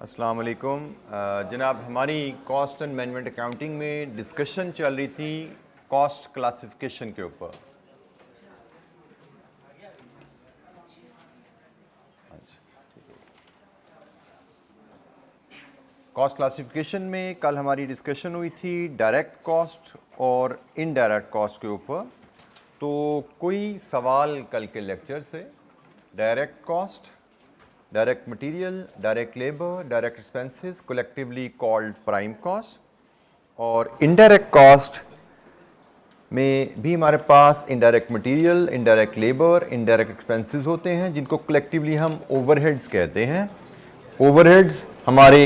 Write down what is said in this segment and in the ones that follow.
अस्सलाम वालेकुम। जनाब, हमारी कॉस्ट एंड मैनेजमेंट अकाउंटिंग में डिस्कशन चल रही थी कॉस्ट क्लासिफिकेशन के ऊपर। कॉस्ट क्लासिफिकेशन में कल हमारी डिस्कशन हुई थी डायरेक्ट कॉस्ट और इनडायरेक्ट कॉस्ट के ऊपर। तो कोई सवाल कल के लेक्चर से direct cost, direct material, direct labour, direct expenses collectively called prime cost, और इनडायरेक्ट कॉस्ट में भी हमारे पास indirect material, indirect labour, indirect expenses होते हैं जिनको कलेक्टिवली हम ओवरहेड्स कहते हैं। ओवरहेड्स हमारे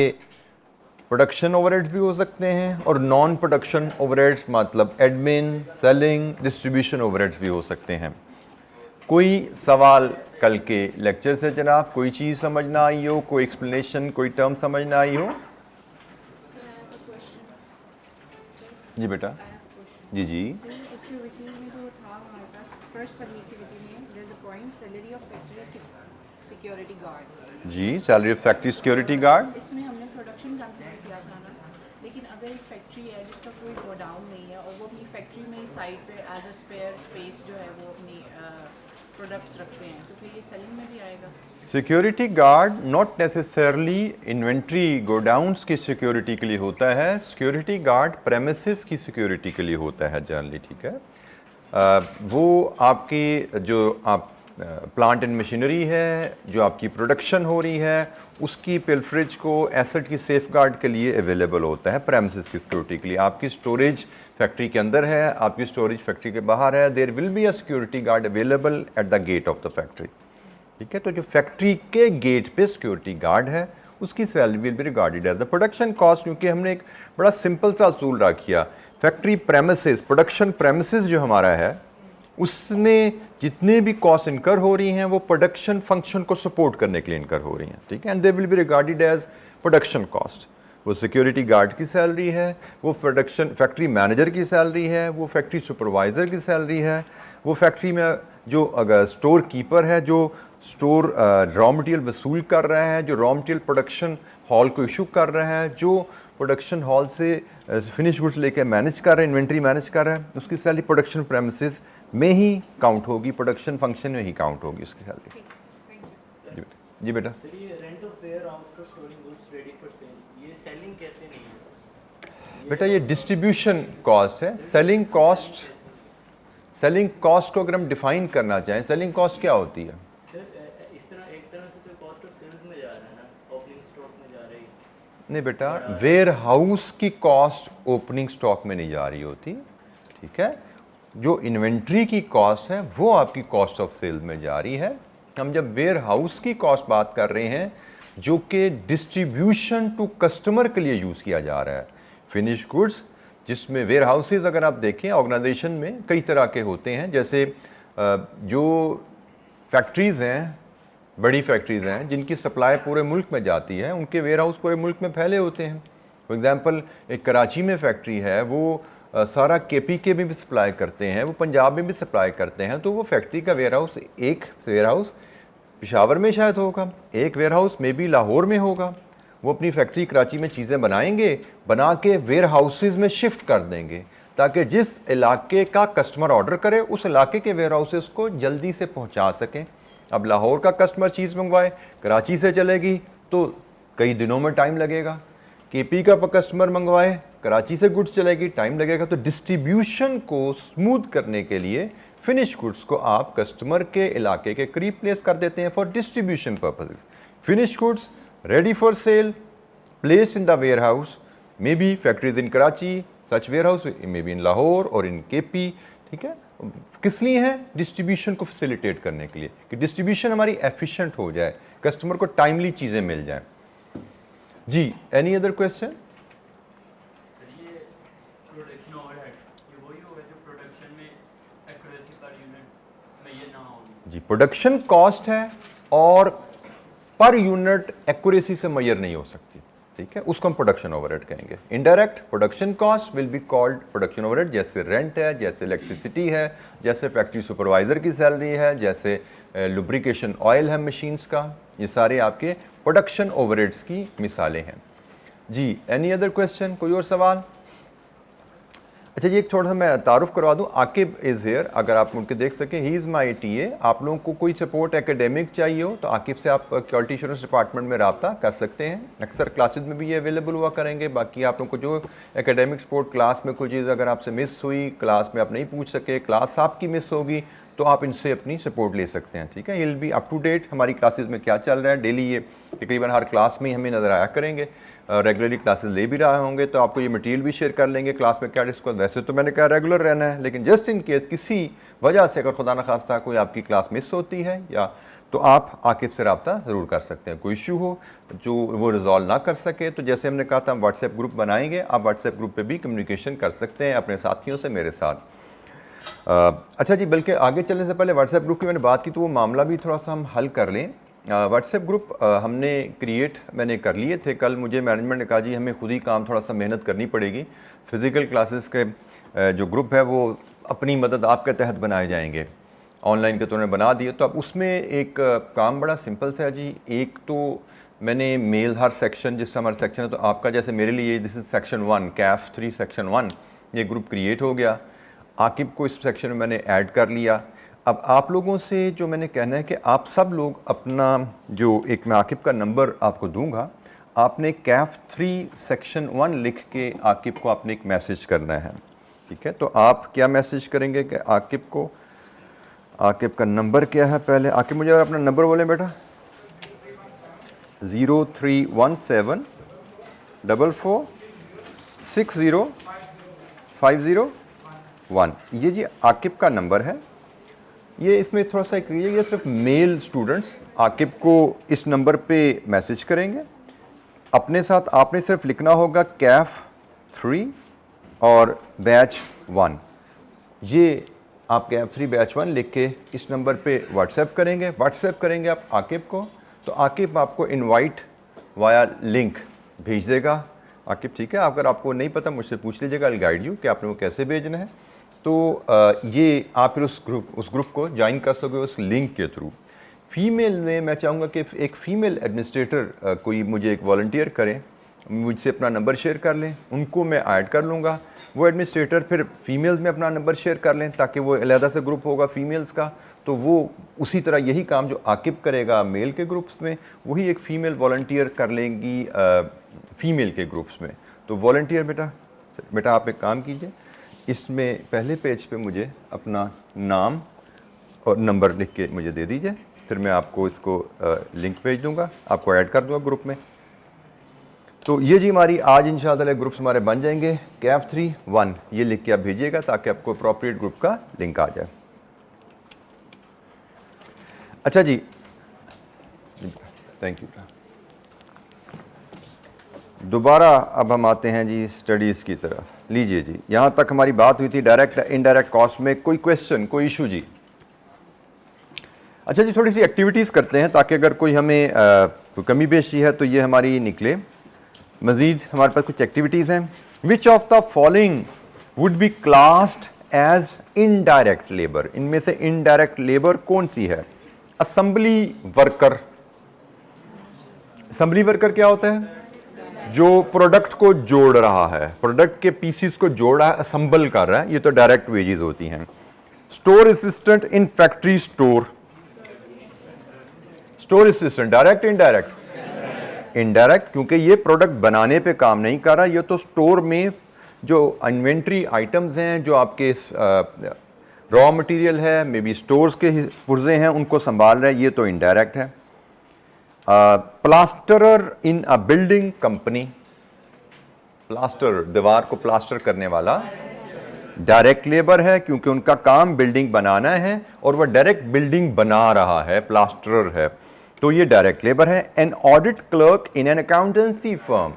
प्रोडक्शन ओवरहेड्स भी हो सकते हैं और नॉन प्रोडक्शन ओवरहेड्स मतलब एडमिन, सेलिंग, डिस्ट्रीब्यूशन ओवरहेड्स भी हो सकते हैं। कोई सवाल कल के लेक्चर से जनाब, कोई चीज़ समझ ना आई हो, कोई एक्सप्लेनेशन, कोई टर्म समझ ना आई हो? जी बेटा। जी जी। जी, salary of factory security guard. इसमें हमने प्रोडक्शन कंसीडर किया था ना, लेकिन अगर एक फैक्ट्री है जिसका कोई गोडाउन नहीं है और वो अपनी फैक्ट्री में ही साइड पे एज अ स्पेयर स्पेस जो है वो अपनी प्रोडक्ट्स रखते हैं, तो फिर ये सेलिंग में भी आएगा? Security guard not necessarily inventory godowns की सिक्योरिटी के लिए होता है। सिक्योरिटी गार्ड प्रेमिसेस की सिक्योरिटी के लिए होता है जनरली, ठीक है। वो आपकी जो आप प्लांट एंड मशीनरी है, जो आपकी प्रोडक्शन हो रही है, उसकी पिलफरेज को एसेट की सेफ गार्ड के लिए अवेलेबल होता है प्रेमिसेस की सिक्योरिटी के लिए। आपकी स्टोरेज फैक्ट्री के अंदर है, आपकी स्टोरेज फैक्ट्री के बाहर है, there will be a security guard available at the gate of the factory, ठीक है। तो जो फैक्ट्री के गेट पे सिक्योरिटी गार्ड है उसकी salary will be regarded as the production cost, क्योंकि हमने एक बड़ा सिंपल सा असूल रखा। फैक्ट्री प्रेमिसेस, प्रोडक्शन प्रेमिसेस जो हमारा है उसमें जितने भी कॉस्ट इनकर हो रही हैं वो प्रोडक्शन फंक्शन को सपोर्ट करने के लिए इनकर हो रही हैं, ठीक है। And they will be regarded as production cost. वो सिक्योरिटी गार्ड की सैलरी है, वो प्रोडक्शन फैक्ट्री मैनेजर की सैलरी है, वो फैक्ट्री सुपरवाइज़र की सैलरी है, वो फैक्ट्री में जो अगर स्टोर कीपर है जो स्टोर रॉ मटेरियल वसूल कर रहा है, जो रॉ मटेरियल प्रोडक्शन हॉल को इशू कर रहा है, जो प्रोडक्शन हॉल से फिनिश गुड्स लेके मैनेज कर रहा है, इन्वेंट्री मैनेज कर रहा है, उसकी सैलरी प्रोडक्शन प्रेमिसेस में ही काउंट होगी, प्रोडक्शन फंक्शन में ही काउंट होगी उसकी सैलरी। जी बेटा। बेटा ये डिस्ट्रीब्यूशन कॉस्ट है। सेलिंग कॉस्ट, सेलिंग कॉस्ट को अगर हम डिफाइन करना चाहें, सेलिंग कॉस्ट क्या होती है? नहीं बेटा, वेयर हाउस की कॉस्ट ओपनिंग स्टॉक में नहीं जा रही होती, ठीक है। जो इन्वेंट्री की कॉस्ट है वो आपकी कॉस्ट ऑफ सेल में जा रही है। हम जब वेयर हाउस की कॉस्ट बात कर रहे हैं जो कि डिस्ट्रीब्यूशन टू कस्टमर के लिए यूज़ किया जा रहा है, फिनिश गुड्स, जिसमें वेयर हाउसेज अगर आप देखें ऑर्गेनाइजेशन में कई तरह के होते हैं। जैसे जो फैक्ट्रीज़ हैं, बड़ी फैक्ट्रीज़ हैं जिनकी सप्लाई पूरे मुल्क में जाती है, उनके वेयर हाउस पूरे मुल्क में फैले होते हैं। फॉर एग्जांपल एक कराची में फैक्ट्री है, वो सारा KPK में भी सप्लाई करते हैं, वो पंजाब में भी सप्लाई करते हैं, तो वो फैक्ट्री का वेयर हाउस, एक वेयर हाउस पेशावर में शायद होगा, एक warehouse may be Lahore में होगा। वो अपनी फैक्ट्री कराची में चीज़ें बनाएंगे, बना के वेयर हाउसेज में शिफ्ट कर देंगे ताकि जिस इलाके का कस्टमर ऑर्डर करे उस इलाके के वेयर हाउसेज को जल्दी से पहुँचा सकें। अब लाहौर का कस्टमर चीज़ मंगवाए, कराची से चलेगी तो कई दिनों में टाइम लगेगा। KP का कस्टमर मंगवाए, कराची से गुड्स चलेगी, टाइम लगेगा। तो डिस्ट्रीब्यूशन को स्मूथ करने के लिए फिनिश गुड्स को आप कस्टमर के इलाके के करीब प्लेस कर देते हैं for distribution purposes. Finish goods ready for sale placed in the warehouse, may be factories in Karachi, such warehouse may be in Lahore और इन KP, ठीक है। किस लिए है? डिस्ट्रीब्यूशन को फैसिलिटेट करने के लिए कि डिस्ट्रीब्यूशन हमारी एफिशिएंट हो जाए, कस्टमर को टाइमली चीज़ें मिल जाएं। जी, एनी अदर क्वेश्चन? जी, प्रोडक्शन कॉस्ट है और पर यूनिट एक्यूरेसी से मेजर नहीं हो सकती, ठीक है, उसको हम प्रोडक्शन ओवरहेड कहेंगे। Indirect production cost will be called production overhead, जैसे रेंट है, जैसे इलेक्ट्रिसिटी है, जैसे फैक्ट्री सुपरवाइजर की सैलरी है, जैसे लुब्रिकेशन ऑयल है मशीन्स का, ये सारे आपके प्रोडक्शन ओवरहेड्स की मिसालें हैं जी। एनी अदर क्वेश्चन, कोई और सवाल? अच्छा जी, एक थोड़ा सा मैं तारुफ करवा दूं, आकिब इज़ हेयर, अगर आप उनके देख सकें, ही इज़ माई टीए। आप लोगों को कोई सपोर्ट एकेडमिक चाहिए हो तो आकिब से आप क्वालिटी एश्योरेंस डिपार्टमेंट में रब्ता कर सकते हैं। अक्सर क्लासेस में भी ये अवेलेबल हुआ करेंगे। बाकी आप लोगों को जो एकेडमिक सपोर्ट, क्लास में कोई चीज़ अगर आपसे मिस हुई, क्लास में आप नहीं पूछ सके, क्लास आपकी मिस होगी, तो आप इनसे अपनी सपोर्ट ले सकते हैं, ठीक है। ये will be up to date हमारी क्लासेस में क्या चल रहा है, डेली ये तकरीबन हर क्लास में ही हमें नज़र आया करेंगे। रेगुलरली क्लासेस ले भी रहे होंगे तो आपको ये मटेरियल भी शेयर कर लेंगे क्लास में क्या डिस्कस। वैसे तो मैंने कहा रेगुलर रहना है, लेकिन जस्ट इन केस किसी वजह से अगर खुदा न खास्ता कोई आपकी क्लास मिस होती है या तो आप आकिब से रब्ता ज़रूर कर सकते हैं। कोई इशू हो जो वो रिजॉल्व ना कर सके तो जैसे हमने कहा था हम व्हाट्सएप ग्रुप बनाएंगे, आप व्हाट्सएप ग्रुप पर भी कम्युनिकेशन कर सकते हैं अपने साथियों से, मेरे साथ। अच्छा जी, बल्कि आगे चलने से पहले व्हाट्सएप ग्रुप की मैंने बात की तो वो मामला भी थोड़ा सा हम हल कर लें। व्हाट्सएप ग्रुप हमने मैंने कर लिए थे। कल मुझे मैनेजमेंट ने कहा जी हमें खुद ही काम थोड़ा सा मेहनत करनी पड़ेगी। फ़िज़िकल क्लासेस के जो ग्रुप है वो अपनी मदद आपके तहत बनाए जाएंगे, ऑनलाइन के तो उन्होंने बना दिए। तो अब उसमें एक काम बड़ा सिंपल सा है जी। एक तो मैंने मेल हर सेक्शन, जिस हमारा सेक्शन है तो आपका जैसे मेरे लिए this is section 1, CAF 3 section 1, ये ग्रुप क्रिएट हो गया। आकिब को इस सेक्शन में मैंने ऐड कर लिया। अब आप लोगों से जो मैंने कहना है कि आप सब लोग अपना जो एक मैं आकिब का नंबर आपको दूंगा, आपने CAF 3 सेक्शन 1 लिख के आकिब को आपने एक मैसेज करना है, ठीक है। तो आप क्या मैसेज करेंगे कि आकिब का नंबर क्या है? पहले आकिब मुझे अपना नंबर बोलें बेटा। 0317 44 60 501। ये जी आकिब का नंबर है। ये इसमें थोड़ा सा एक ये सिर्फ मेल स्टूडेंट्स आकिब को इस नंबर पे मैसेज करेंगे। अपने साथ आपने सिर्फ लिखना होगा CAF 3 और बैच 1। ये आप CAF 3 बैच 1 लिख के इस नंबर पे व्हाट्सएप करेंगे आप आकिब को, तो आकिब आपको इनवाइट वाया लिंक भेज देगा। आकिब ठीक है, अगर आपको नहीं पता मुझसे पूछ लीजिएगा, आई गाइड यू कि आपने वो कैसे भेजना है। तो ये आप फिर उस ग्रुप को ज्वाइन कर सकोगे उस लिंक के थ्रू। फीमेल में मैं चाहूँगा कि एक फ़ीमेल एडमिनिस्ट्रेटर कोई मुझे एक वॉलंटियर करें, मुझसे अपना नंबर शेयर कर लें, उनको मैं ऐड कर लूँगा। वो एडमिनिस्ट्रेटर फिर फीमेल्स में अपना नंबर शेयर कर लें ताकि वो अलहदा से ग्रुप होगा फीमेल्स का, तो वो उसी तरह यही काम जो आकिब करेगा मेल के ग्रुप्स में, वही एक फ़ीमेल वॉलंटियर कर लेंगी फ़ीमेल के ग्रुप्स में। तो वॉलंटियर बेटा आप एक काम कीजिए, इसमें पहले पेज पे मुझे अपना नाम और नंबर लिख के मुझे दे दीजिए, फिर मैं आपको इसको लिंक भेज दूंगा, आपको ऐड कर दूंगा ग्रुप में। तो ये जी हमारी आज इंशाअल्लाह ग्रुप्स हमारे बन जाएंगे। CAF 3 1 ये लिख के आप भेजिएगा ताकि आपको अप्रोप्रिएट ग्रुप का लिंक आ जाए। अच्छा जी, थैंक यू। दोबारा अब हम आते हैं जी स्टडीज़ की तरफ। लीजिए जी, यहाँ तक हमारी बात हुई थी डायरेक्ट इनडायरेक्ट कॉस्ट में। कोई क्वेश्चन, कोई इशू जी? अच्छा जी, थोड़ी सी एक्टिविटीज़ करते हैं ताकि अगर कोई हमें कोई कमी पेशी है तो ये हमारी निकले। मज़ीद हमारे पास कुछ एक्टिविटीज़ हैं। Which of the following would be classed as indirect labour? इनमें से इनडायरेक्ट लेबर कौन सी है? Assembly worker. असेंबली वर्कर क्या होता है? जो प्रोडक्ट को जोड़ रहा है, प्रोडक्ट के पीसीस को जोड़ रहा है, असेंबल कर रहा है, ये तो डायरेक्ट वेजेस होती हैं। Store assistant in factory store. Store assistant direct indirect? Indirect, क्योंकि ये प्रोडक्ट बनाने पे काम नहीं कर रहा, ये तो स्टोर में जो इन्वेंट्री आइटम्स हैं, जो आपके रॉ मटेरियल है, मे बी स्टोर्स के पुर्जे हैं, उनको संभाल रहा है, ये तो इनडायरेक्ट है। प्लास्टरर इन अ बिल्डिंग कंपनी। प्लास्टर, दीवार को प्लास्टर करने वाला डायरेक्ट लेबर है, क्योंकि उनका काम बिल्डिंग बनाना है और वह डायरेक्ट बिल्डिंग बना रहा है, प्लास्टरर है, तो ये डायरेक्ट लेबर है। An audit clerk in an accountancy firm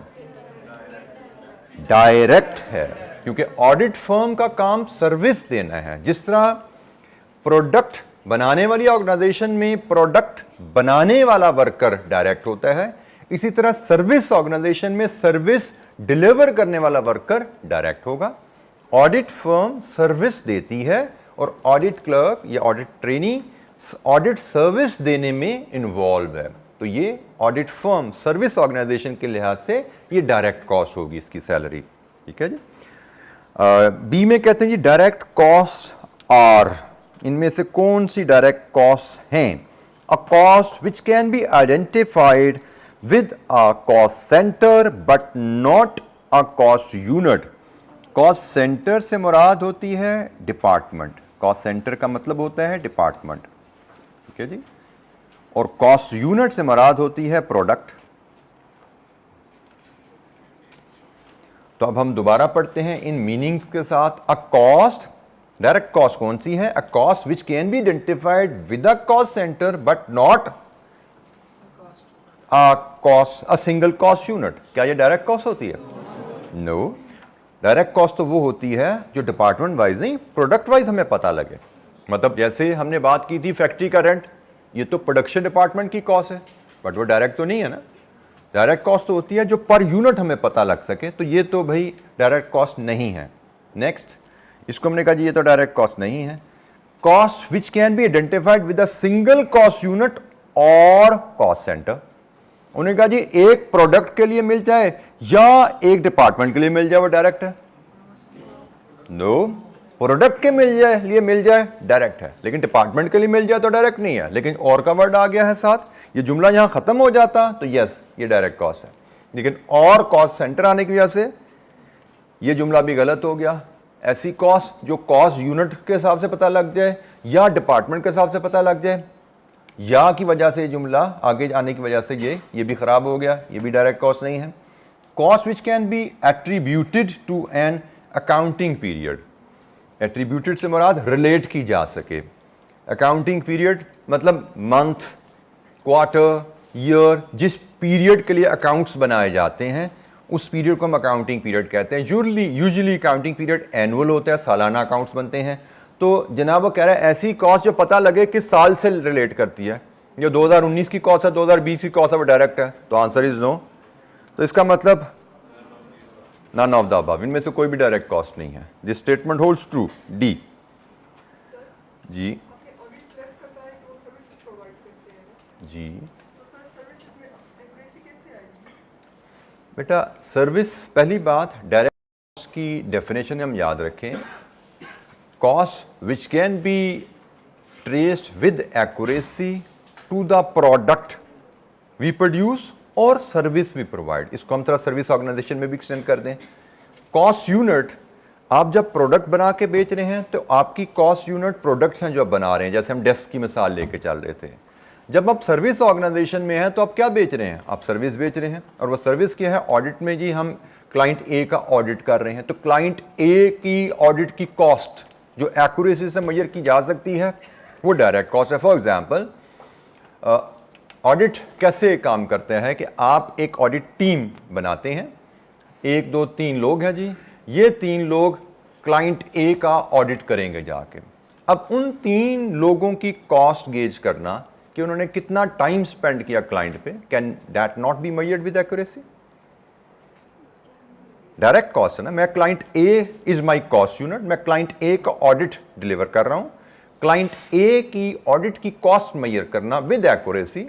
direct है, क्योंकि ऑडिट फर्म का काम सर्विस देना है। जिस तरह प्रोडक्ट बनाने वाली ऑर्गेनाइजेशन में प्रोडक्ट बनाने वाला वर्कर डायरेक्ट होता है, इसी तरह सर्विस ऑर्गेनाइजेशन में सर्विस डिलीवर करने वाला वर्कर डायरेक्ट होगा। ऑडिट फर्म सर्विस देती है और ऑडिट क्लर्क या ऑडिट ट्रेनी ऑडिट सर्विस देने में इन्वॉल्व है। तो ये ऑडिट फर्म सर्विस ऑर्गेनाइजेशन के लिहाज से ये डायरेक्ट कॉस्ट होगी इसकी सैलरी, ठीक है जी। बी में कहते हैं जी डायरेक्ट कॉस्ट आर, इनमें से कौन सी डायरेक्ट कॉस्ट हैं? A cost which can be identified with a cost centre but not a cost unit. Cost centre से मुराद होती है डिपार्टमेंट, कॉस्ट सेंटर का मतलब होता है डिपार्टमेंट, ठीक है जी। और कॉस्ट यूनिट से मुराद होती है प्रोडक्ट। तो अब हम दोबारा पढ़ते हैं इन मीनिंग्स के साथ। अ कॉस्ट, डायरेक्ट कॉस्ट कौन सी है? A cost which can be identified with a cost centre but not a cost, a single cost unit. क्या ये डायरेक्ट कॉस्ट होती है? नो। डायरेक्ट कॉस्ट तो वो होती है जो डिपार्टमेंट वाइज नहीं, प्रोडक्ट वाइज हमें पता लगे। मतलब जैसे हमने बात की थी फैक्ट्री का रेंट, ये तो प्रोडक्शन डिपार्टमेंट की कॉस्ट है, बट वो डायरेक्ट तो नहीं है ना। डायरेक्ट कॉस्ट तो होती है जो पर यूनिट हमें पता लग सके, तो ये तो भाई डायरेक्ट कॉस्ट नहीं है। नेक्स्ट, इसको हमने कहा जी ये तो डायरेक्ट कॉस्ट नहीं है। Cost which can be identified with a single cost unit और कॉस्ट सेंटर। उन्होंने कहा जी एक प्रोडक्ट के लिए मिल जाए या एक डिपार्टमेंट के लिए मिल जाए वो डायरेक्ट है? नो। प्रोडक्ट के लिए मिल जाए डायरेक्ट है, लेकिन डिपार्टमेंट के लिए मिल जाए तो डायरेक्ट नहीं है। लेकिन और का वर्ड आ गया है साथ, ये जुमला यहां खत्म हो जाता तो यस ये डायरेक्ट कॉस्ट है, लेकिन और कॉस्ट सेंटर आने की वजह से ये जुमला भी गलत हो गया। ऐसी कॉस्ट जो कॉस्ट यूनिट के हिसाब से पता लग जाए या डिपार्टमेंट के हिसाब से पता लग जाए, या की वजह से ये जुमला आगे आने की वजह से ये भी खराब हो गया, ये भी डायरेक्ट कॉस्ट नहीं है। Cost which can be attributed to an accounting period. Attributed से मुराद रिलेट की जा सके। अकाउंटिंग पीरियड मतलब मंथ, क्वार्टर, ईयर, जिस पीरियड के लिए अकाउंट्स बनाए जाते हैं उस पीरियड को हम अकाउंटिंग पीरियड कहते हैं। यूजुअली अकाउंटिंग पीरियड एनुअल होता है, सालाना अकाउंट्स बनते हैं। तो जनाब वो कह रहा है ऐसी कॉस्ट जो पता लगे किस साल से रिलेट करती है। जो 2019 की कॉस्ट है, 2020 की कॉस्ट है, वो डायरेक्ट है, तो आंसर इज नो। तो इसका मतलब नन ऑफ द अबव, इनमें से कोई भी डायरेक्ट कॉस्ट नहीं है। This statement holds true. D जी जी बेटा, सर्विस, पहली बात डायरेक्ट कॉस्ट की डेफिनेशन हम याद रखें। Cost which can be traced with accuracy to the product we produce और सर्विस वी प्रोवाइड। इसको हम थोड़ा सर्विस ऑर्गेनाइजेशन में भी एक्सटेंड कर दें। कॉस्ट यूनिट, आप जब प्रोडक्ट बना के बेच रहे हैं तो आपकी कॉस्ट यूनिट प्रोडक्ट्स हैं जो आप बना रहे हैं। जैसे हम डेस्क की मिसाल लेके चल रहे थे। जब आप सर्विस ऑर्गेनाइजेशन में हैं तो आप क्या बेच रहे हैं? आप सर्विस बेच रहे हैं। और वो सर्विस क्या है? ऑडिट में जी हम क्लाइंट ए का ऑडिट कर रहे हैं, तो क्लाइंट ए की ऑडिट की कॉस्ट जो एक्यूरेसी से मेजर की जा सकती है वो डायरेक्ट कॉस्ट है। फॉर एग्जांपल, ऑडिट कैसे काम करते हैं कि आप एक ऑडिट टीम बनाते हैं, 1 2 3 लोग हैं जी, ये 3 लोग क्लाइंट ए का ऑडिट करेंगे जाके। अब उन 3 लोगों की कॉस्ट गेज करना कि उन्होंने कितना टाइम स्पेंड किया क्लाइंट पे, can that not be measured with accuracy? Direct cost है ना। मैं client A is my cost unit, मैं क्लाइंट ए का ऑडिट डिलीवर कर रहा हूं। क्लाइंट ए की ऑडिट की कॉस्ट मेजर करना विद एक्यूरेसी।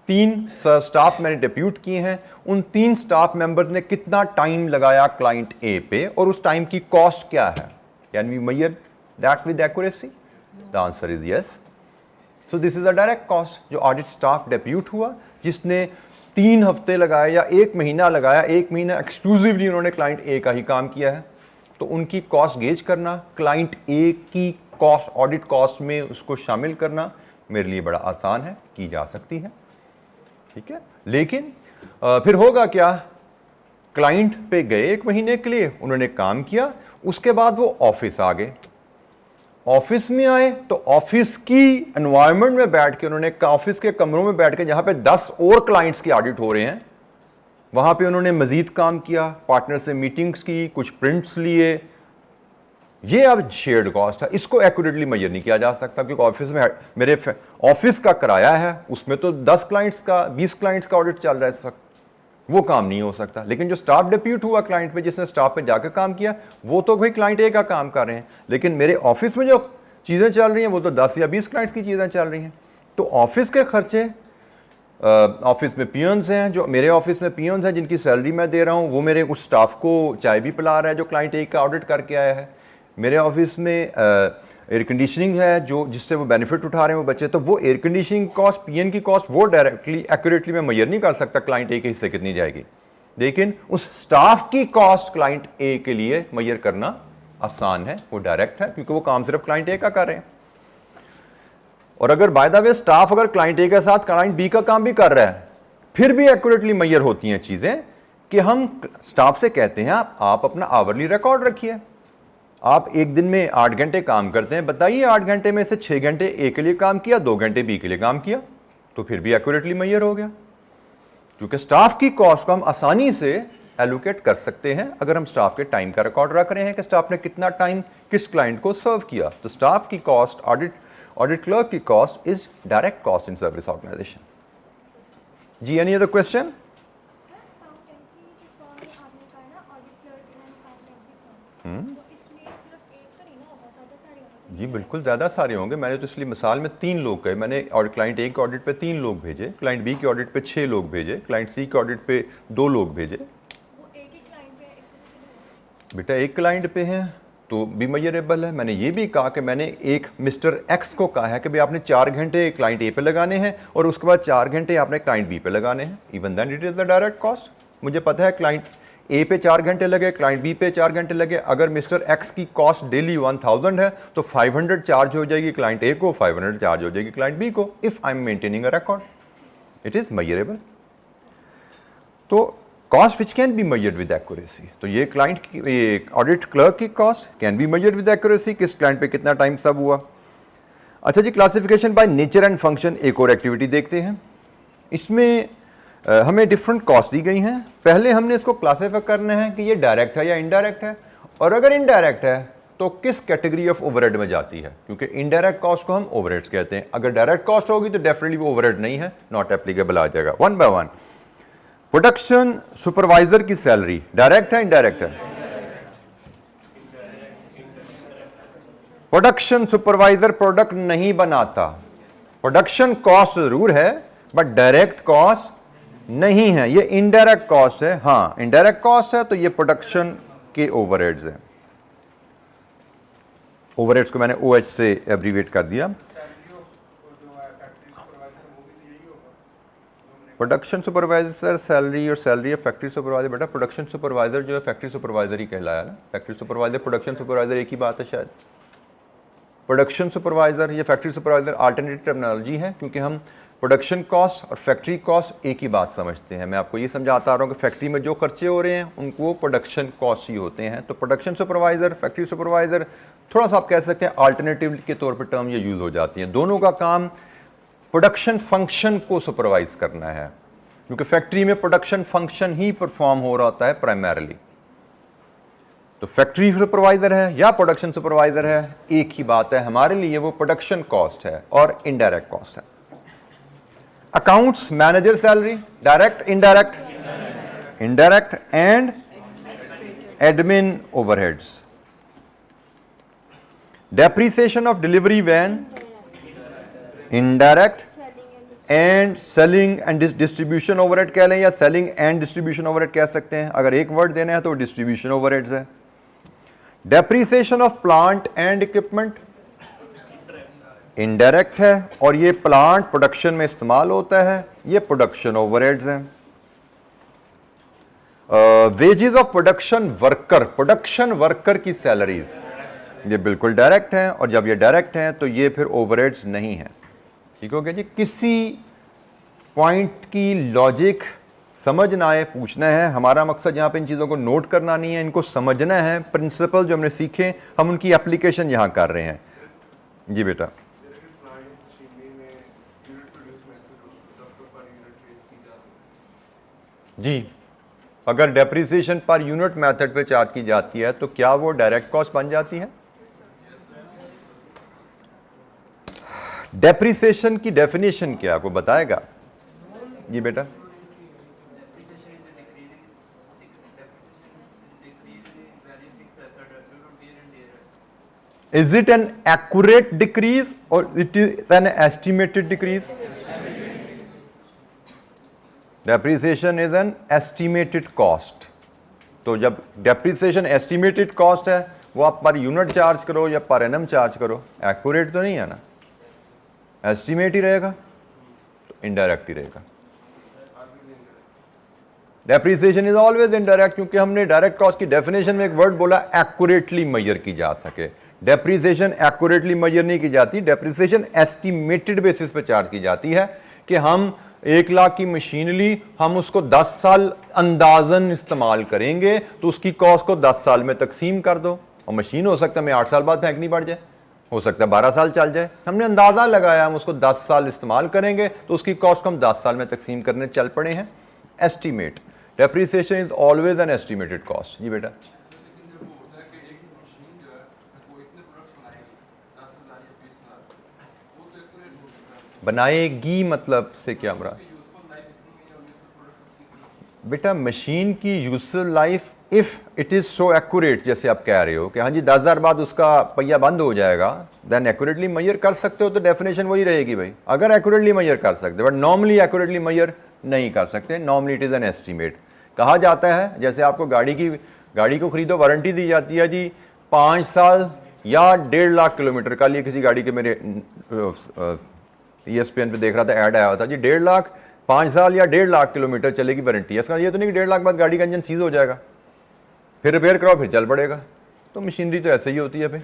3 स्टाफ मैंने डिप्यूट किए हैं, उन 3 स्टाफ मेंबर्स ने कितना टाइम लगाया क्लाइंट ए पे और उस टाइम की कॉस्ट क्या है? Can we measure that with accuracy? The answer is yes. So this is a direct cost. जो ऑडिट स्टाफ डिप्यूट हुआ, जिसने 3 हफ्ते लगाए या 1 महीना लगाया, 1 महीना एक्सक्लूसिवली उन्होंने क्लाइंट ए का ही काम किया है, तो उनकी कॉस्ट गेज करना, क्लाइंट ए की कॉस्ट ऑडिट कॉस्ट में उसको शामिल करना मेरे लिए बड़ा आसान है, की जा सकती है, ठीक है। लेकिन फिर होगा क्या? क्लाइंट पे गए 1 महीने के लिए, उन्होंने काम किया, उसके बाद वो ऑफिस आ गए। ऑफिस में आए तो ऑफिस की एनवायरनमेंट में बैठ के उन्होंने, ऑफिस के कमरों में बैठ के जहां पे 10 और क्लाइंट्स की ऑडिट हो रहे हैं, वहां पे उन्होंने मजीद काम किया, पार्टनर से मीटिंग्स की, कुछ प्रिंट्स लिए। ये अब शेयर्ड कॉस्ट है, इसको एक्यूरेटली मेजर नहीं किया जा सकता, क्योंकि ऑफिस में मेरे ऑफिस का किराया है, उसमें तो 10 क्लाइंट्स का, 20 क्लाइंट्स का ऑडिट चल रहा है इस वक्त, वो काम नहीं हो सकता। लेकिन जो स्टाफ डिप्यूट हुआ क्लाइंट पे, जिसने स्टाफ पे जाकर काम किया, वो तो भाई क्लाइंट ए का काम कर रहे हैं, लेकिन मेरे ऑफिस में जो चीज़ें चल रही हैं वो तो 10 या 20 क्लाइंट्स की चीज़ें चल रही हैं। तो ऑफिस के खर्चे ऑफिस में पियंस हैं, जो मेरे ऑफिस में पियंस हैं जिनकी सैलरी मैं दे रहा हूँ, वो मेरे कुछ स्टाफ को चाय भी पिला रहा है जो क्लाइंट ए का ऑडिट करके आया है। मेरे ऑफिस में एयर कंडीशनिंग है जो जिससे वो बेनिफिट उठा रहे हैं वो बच्चे, तो वो एयर कंडीशनिंग कॉस्ट, पीएन की कॉस्ट वो डायरेक्टली एक्यूरेटली मैं मेजर नहीं कर सकता क्लाइंट ए के हिस्से कितनी जाएगी, लेकिन उस स्टाफ की कॉस्ट क्लाइंट ए के लिए मेजर करना आसान है, वो डायरेक्ट है क्योंकि वो काम सिर्फ क्लाइंट ए का कर रहे हैं। और अगर बाय द वे स्टाफ अगर क्लाइंट ए के साथ क्लाइंट बी का काम भी कर रहा है, फिर भी एक्यूरेटली मेजर होती हैं चीजें कि हम स्टाफ से कहते हैं आप अपना आवरली रिकॉर्ड रखिए, आप एक दिन में 8 घंटे काम करते हैं, बताइए 8 घंटे में से 6 घंटे ए के लिए काम किया, 2 घंटे बी के लिए काम किया, तो फिर भी एक्यूरेटली मेजर हो गया। क्योंकि स्टाफ की कॉस्ट को हम आसानी से एलोकेट कर सकते हैं अगर हम स्टाफ के टाइम का रिकॉर्ड रख रहे हैं कि स्टाफ ने कितना टाइम किस क्लाइंट को सर्व किया। तो स्टाफ की कॉस्ट, ऑडिट क्लर्क की cost is direct cost in service organization. जी, एनी अदर क्वेश्चन? जी बिल्कुल, ज़्यादा सारे होंगे। मैंने तो इसलिए मिसाल में 3 लोग कहे, मैंने और क्लाइंट ए के ऑडिट पे 3 लोग भेजे, क्लाइंट बी के ऑडिट पे 6 लोग भेजे, क्लाइंट सी के ऑडिट पे 2 लोग भेजे। वो एक ही क्लाइंट पे है, बेटा एक क्लाइंट पे हैं तो भी मेजरेबल है। मैंने ये भी कहा कि मैंने एक मिस्टर एक्स को कहा है कि भाई आपने 4 घंटे क्लाइंट ए पे लगाने हैं और उसके बाद 4 घंटे आपने क्लाइंट बी पे लगाने हैं, even then it is the direct cost. मुझे पता है क्लाइंट ए पे 4 घंटे लगे, क्लाइंट बी पे 4 घंटे लगे, अगर मिस्टर एक्स की कॉस्ट डेली 1000 है तो 500 चार्ज हो जाएगी क्लाइंट ए को, 500 चार्ज हो जाएगी क्लाइंट बी को, if I am maintaining a record, it is measurable. तो cost which can be measured with accuracy, तो ये क्लाइंट की ऑडिट क्लर्क की cost can be measured with accuracy, किस क्लाइंट पे कितना टाइम सब हुआ। अच्छा जी, classification by nature and function, एक और एक्टिविटी देखते हैं। इसमें हमें डिफरेंट कॉस्ट दी गई हैं। पहले हमने इसको क्लासिफाई करना है कि ये डायरेक्ट है या इनडायरेक्ट है, और अगर इनडायरेक्ट है तो किस कैटेगरी ऑफ ओवरहेड में जाती है, क्योंकि इनडायरेक्ट कॉस्ट को हम ओवरहेड्स कहते हैं। अगर डायरेक्ट कॉस्ट होगी तो डेफिनेटली वो ओवरहेड नहीं है, नॉट एप्लीकेबल आ जाएगा। 1 बाय 1। प्रोडक्शन सुपरवाइजर की सैलरी डायरेक्ट है इनडायरेक्ट है? प्रोडक्शन सुपरवाइजर प्रोडक्ट नहीं बनाता, प्रोडक्शन कॉस्ट जरूर है बट डायरेक्ट कॉस्ट नहीं है, ये इनडायरेक्ट कॉस्ट है। हाँ, इनडायरेक्ट कॉस्ट है तो ये प्रोडक्शन के ओवरहेड्स हैं। ओवरहेड्स को मैंने OH से एब्रीवेट कर दिया। प्रोडक्शन सुपरवाइजर सैलरी और सैलरी ऑफ फैक्ट्री सुपरवाइजर, बेटा प्रोडक्शन सुपरवाइजर जो है फैक्ट्री सुपरवाइजर ही कहलाया ना। फैक्ट्री सुपरवाइजर प्रोडक्शन सुपरवाइजर एक ही बात है शायद। प्रोडक्शन सुपरवाइजर या फैक्ट्री सुपरवाइजर अल्टरनेटिव टर्मिनोलॉजी है, क्योंकि हम प्रोडक्शन कॉस्ट और फैक्ट्री कॉस्ट एक ही बात समझते हैं। मैं आपको ये समझाता आ रहा हूँ कि फैक्ट्री में जो खर्चे हो रहे हैं उनको प्रोडक्शन कॉस्ट ही होते हैं। तो प्रोडक्शन सुपरवाइजर, फैक्ट्री सुपरवाइजर, थोड़ा सा आप कह सकते हैं अल्टरनेटिव के तौर पर टर्म ये यूज हो जाती हैं। दोनों का काम प्रोडक्शन फंक्शन को सुपरवाइज करना है, क्योंकि फैक्ट्री में प्रोडक्शन फंक्शन ही परफॉर्म हो रहा होता है प्राइमरीली। तो फैक्ट्री सुपरवाइजर है या प्रोडक्शन सुपरवाइजर है, एक ही बात है हमारे लिए, वो प्रोडक्शन कॉस्ट है और इनडायरेक्ट कॉस्ट है। Accounts manager salary direct indirect? Indirect. And admin overheads. Depreciation of delivery van indirect. And selling and distribution overhead कह लें या सेलिंग एंड डिस्ट्रीब्यूशन ओवरहेड कह सकते हैं। अगर एक वर्ड देना है तो डिस्ट्रीब्यूशन ओवरहेड्स है। Depreciation of plant and equipment indirect है और ये प्लांट प्रोडक्शन में इस्तेमाल होता है, ये प्रोडक्शन ओवरहेड्स हैं। Wages of production worker, production worker की सैलरीज ये बिल्कुल डायरेक्ट हैं, और जब ये डायरेक्ट हैं तो ये फिर ओवरहेड्स नहीं है। ठीक हो गया जी। किसी पॉइंट की लॉजिक समझ ना आए पूछना है, हमारा मकसद यहाँ पे इन चीज़ों को नोट करना नहीं है, इनको समझना है। प्रिंसिपल जो हमने सीखे हम उनकी एप्लीकेशन यहाँ कर रहे हैं। जी बेटा। जी, अगर डेप्रिसिएशन पर यूनिट मेथड पे चार्ज की जाती है तो क्या वो डायरेक्ट कॉस्ट बन जाती है? डेप्रिसिएशन की डेफिनेशन क्या आपको बताएगा? जी बेटा। Is it an accurate decrease or it is an estimated decrease? Depreciation is an estimated cost. तो जब डेप्रिसिएशन एस्टिमेटेड कॉस्ट है, वो आप पर यूनिट चार्ज करो या पर एनम चार्ज करो, एक्यूरेट तो नहीं है ना, एस्टिमेट ही रहेगा, तो इनडायरेक्ट ही रहेगा। डेप्रिसिएशन इज ऑलवेज इनडायरेक्ट, क्योंकि हमने डायरेक्ट कॉस्ट की डेफिनेशन में एक वर्ड बोला एक्यूरेटली मेजर की जा सके। डेप्रिसिएशन एक्यूरेटली मेजर नहीं की जाती, डेप्रिसिएशन एस्टिमेटेड बेसिस पे चार्ज की जाती है कि हम 1 लाख की मशीन ली, हम उसको 10 साल अंदाजन इस्तेमाल करेंगे, तो उसकी कॉस्ट को 10 साल में तकसीम कर दो। और मशीन हो सकता है मैं 8 साल बाद फेंकनी पड़ जाए, हो सकता है 12 साल चल जाए, हमने अंदाजा लगाया हम उसको 10 साल इस्तेमाल करेंगे, तो उसकी कॉस्ट को हम 10 साल में तकसीम करने चल पड़े हैं। Estimate, depreciation is always an estimated cost. जी बेटा, बनाएगी मतलब से क्या मरा? बेटा मशीन की useful life if it is so accurate, जैसे आप कह रहे हो कि हाँ जी 10,000 बाद उसका पहिया बंद हो जाएगा, देन एक्यूरेटली मेजर कर सकते हो, तो डेफिनेशन वही रहेगी भाई, अगर एक्यूरेटली मेजर कर सकते हो, बट नॉर्मली एक्यूरेटली मेजर नहीं कर सकते। Normally it is an estimate. कहा जाता है जैसे आपको गाड़ी को खरीदो, वारंटी दी जाती है जी 5 साल या 1.5 लाख किलोमीटर। कल ये किसी गाड़ी के मेरे ESPN पे देख रहा था, ऐड आया हुआ था जी 1.5 लाख 5 साल या 1.5 लाख किलोमीटर चलेगी वारंटी है। इसका ये तो नहीं कि 1.5 लाख बाद गाड़ी का इंजन सीज हो जाएगा, फिर रिपेयर कराओ फिर चल पड़ेगा। तो मशीनरी तो ऐसे ही होती है भाई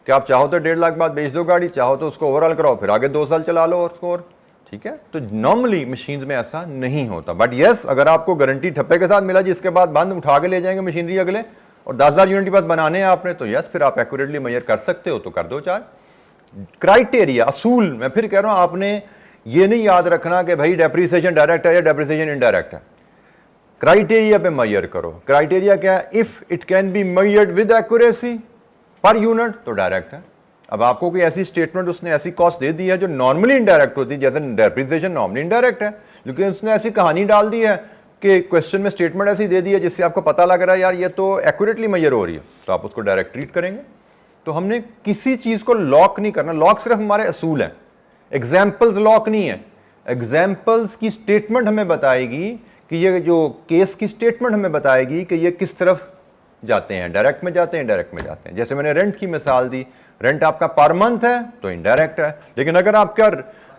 कि आप चाहो तो 1.5 लाख बाद बेच दो गाड़ी, चाहो तो उसको ओवरऑल कराओ फिर आगे 2 साल चला लो और उसको, और ठीक है। तो नॉर्मली मशीन्स में ऐसा नहीं होता, बट येस अगर आपको गारंटी ठप्पे के साथ मिला जिसके बाद बंद उठा के ले जाएंगे मशीनरी अगले, और 10,000 यूनिट के बाद बनाने हैं आपने, तो यस फिर आप एक्यूरेटली मेजर कर सकते हो, तो कर दो चार्ज। क्राइटेरिया, असूल, मैं फिर कह रहा हूं आपने ये नहीं याद रखना कि भाई डेप्रिसिएशन डायरेक्ट है या डेप्रिसिएशन इनडायरेक्ट है, क्राइटेरिया पे मेजर करो। क्राइटेरिया क्या है? If it can be measured with accuracy per unit तो डायरेक्ट है। अब आपको कोई ऐसी स्टेटमेंट उसने ऐसी कॉस्ट दे दी है जो नॉर्मली इनडायरेक्ट होती है, जैसे डेप्रिसिएशन नॉर्मली इनडायरेक्ट है, लेकिन उसने ऐसी कहानी डाल दी है कि क्वेश्चन में स्टेटमेंट ऐसी दे दी है जिससे आपको पता लग रहा है यार ये तो एक्यूरेटली मेजर हो रही है, तो आप उसको डायरेक्ट ट्रीट करेंगे। तो हमने किसी चीज को लॉक नहीं करना, लॉक सिर्फ हमारे असूल हैं, एग्जाम्पल्स लॉक नहीं है। एग्जाम्पल्स की स्टेटमेंट हमें बताएगी कि ये जो केस की स्टेटमेंट हमें बताएगी कि ये किस तरफ जाते हैं, डायरेक्ट में जाते हैं इनडायरेक्ट में जाते हैं। जैसे मैंने रेंट की मिसाल दी, रेंट आपका पर मंथ है तो इनडायरेक्ट है, लेकिन अगर आपका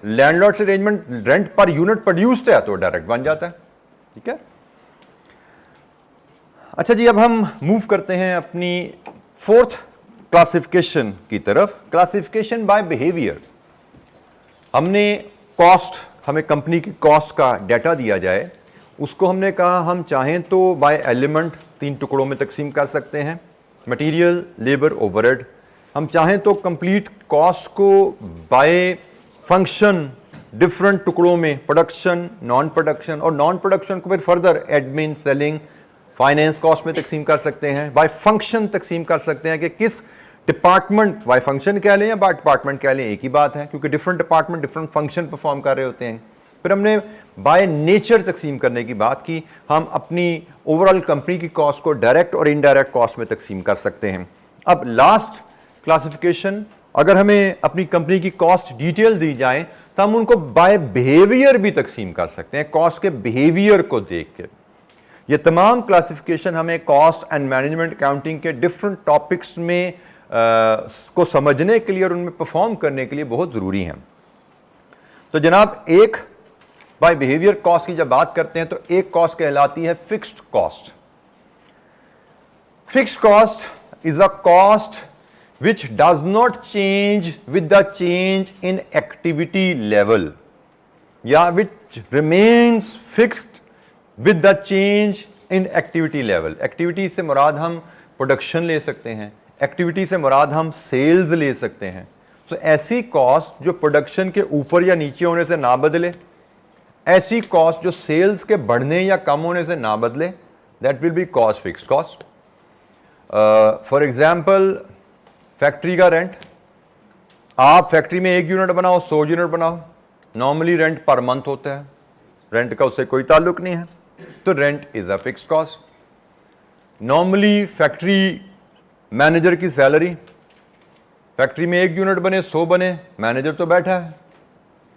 लैंडलॉर्ड से arrangement rent per unit produced है तो डायरेक्ट बन जाता है। ठीक है, अच्छा जी, अब हम मूव करते हैं अपनी 4th क्लासिफिकेशन की तरफ, क्लासिफिकेशन बाय बिहेवियर। हमने कॉस्ट, हमें कंपनी की कॉस्ट का डाटा दिया जाए, उसको हमने कहा हम चाहें तो बाय एलिमेंट 3 टुकड़ों में तकसीम कर सकते हैं, मटेरियल, लेबर, ओवरहेड। हम चाहें तो कंप्लीट कॉस्ट को बाय फंक्शन डिफरेंट टुकड़ों में, प्रोडक्शन, नॉन प्रोडक्शन, और नॉन प्रोडक्शन को फिर further admin, selling, finance cost में तकसीम कर सकते हैं। बाय फंक्शन तकसीम कर सकते हैं कि किस डिपार्टमेंट, बाय फंक्शन कह लें या बाय डिपार्टमेंट कह लें, एक ही बात है, क्योंकि different department different function perform कर रहे होते हैं। फिर हमने बाय नेचर तकसीम करने की बात की, हम अपनी ओवरऑल कंपनी की कॉस्ट को डायरेक्ट और इनडायरेक्ट कॉस्ट में तकसीम कर सकते हैं। अब लास्ट क्लासिफिकेशन, अगर हमें अपनी कंपनी की कॉस्ट डिटेल दी जाए तो हम उनको बाय बिहेवियर भी तकसीम कर सकते हैं, कॉस्ट के बिहेवियर को देख के। ये तमाम क्लासिफिकेशन हमें कॉस्ट एंड मैनेजमेंट अकाउंटिंग के डिफरेंट टॉपिक्स में को समझने के लिए और उनमें परफॉर्म करने के लिए बहुत ज़रूरी हैं। तो जनाब, एक बाय बिहेवियर कॉस्ट की जब बात करते हैं तो एक कॉस्ट कहलाती है fixed cost. Fixed cost is a cost which does not change with the change in activity level, या which remains fixed with the change in activity level। Activity से मुराद हम प्रोडक्शन ले सकते हैं, एक्टिविटी से मुराद हम सेल्स ले सकते हैं। तो ऐसी कॉस्ट जो प्रोडक्शन के ऊपर या नीचे होने से ना बदले, ऐसी कॉस्ट जो सेल्स के बढ़ने या कम होने से ना बदले, that will be cost fixed cost. For example, factory का रेंट, आप फैक्ट्री में 1 यूनिट बनाओ, 100 यूनिट बनाओ, नॉर्मली रेंट पर मंथ होता है, रेंट का उससे कोई ताल्लुक नहीं है, तो rent is a fixed cost. Normally factory manager की सैलरी, फैक्ट्री में 1 यूनिट बने, 100 बने, मैनेजर तो बैठा है,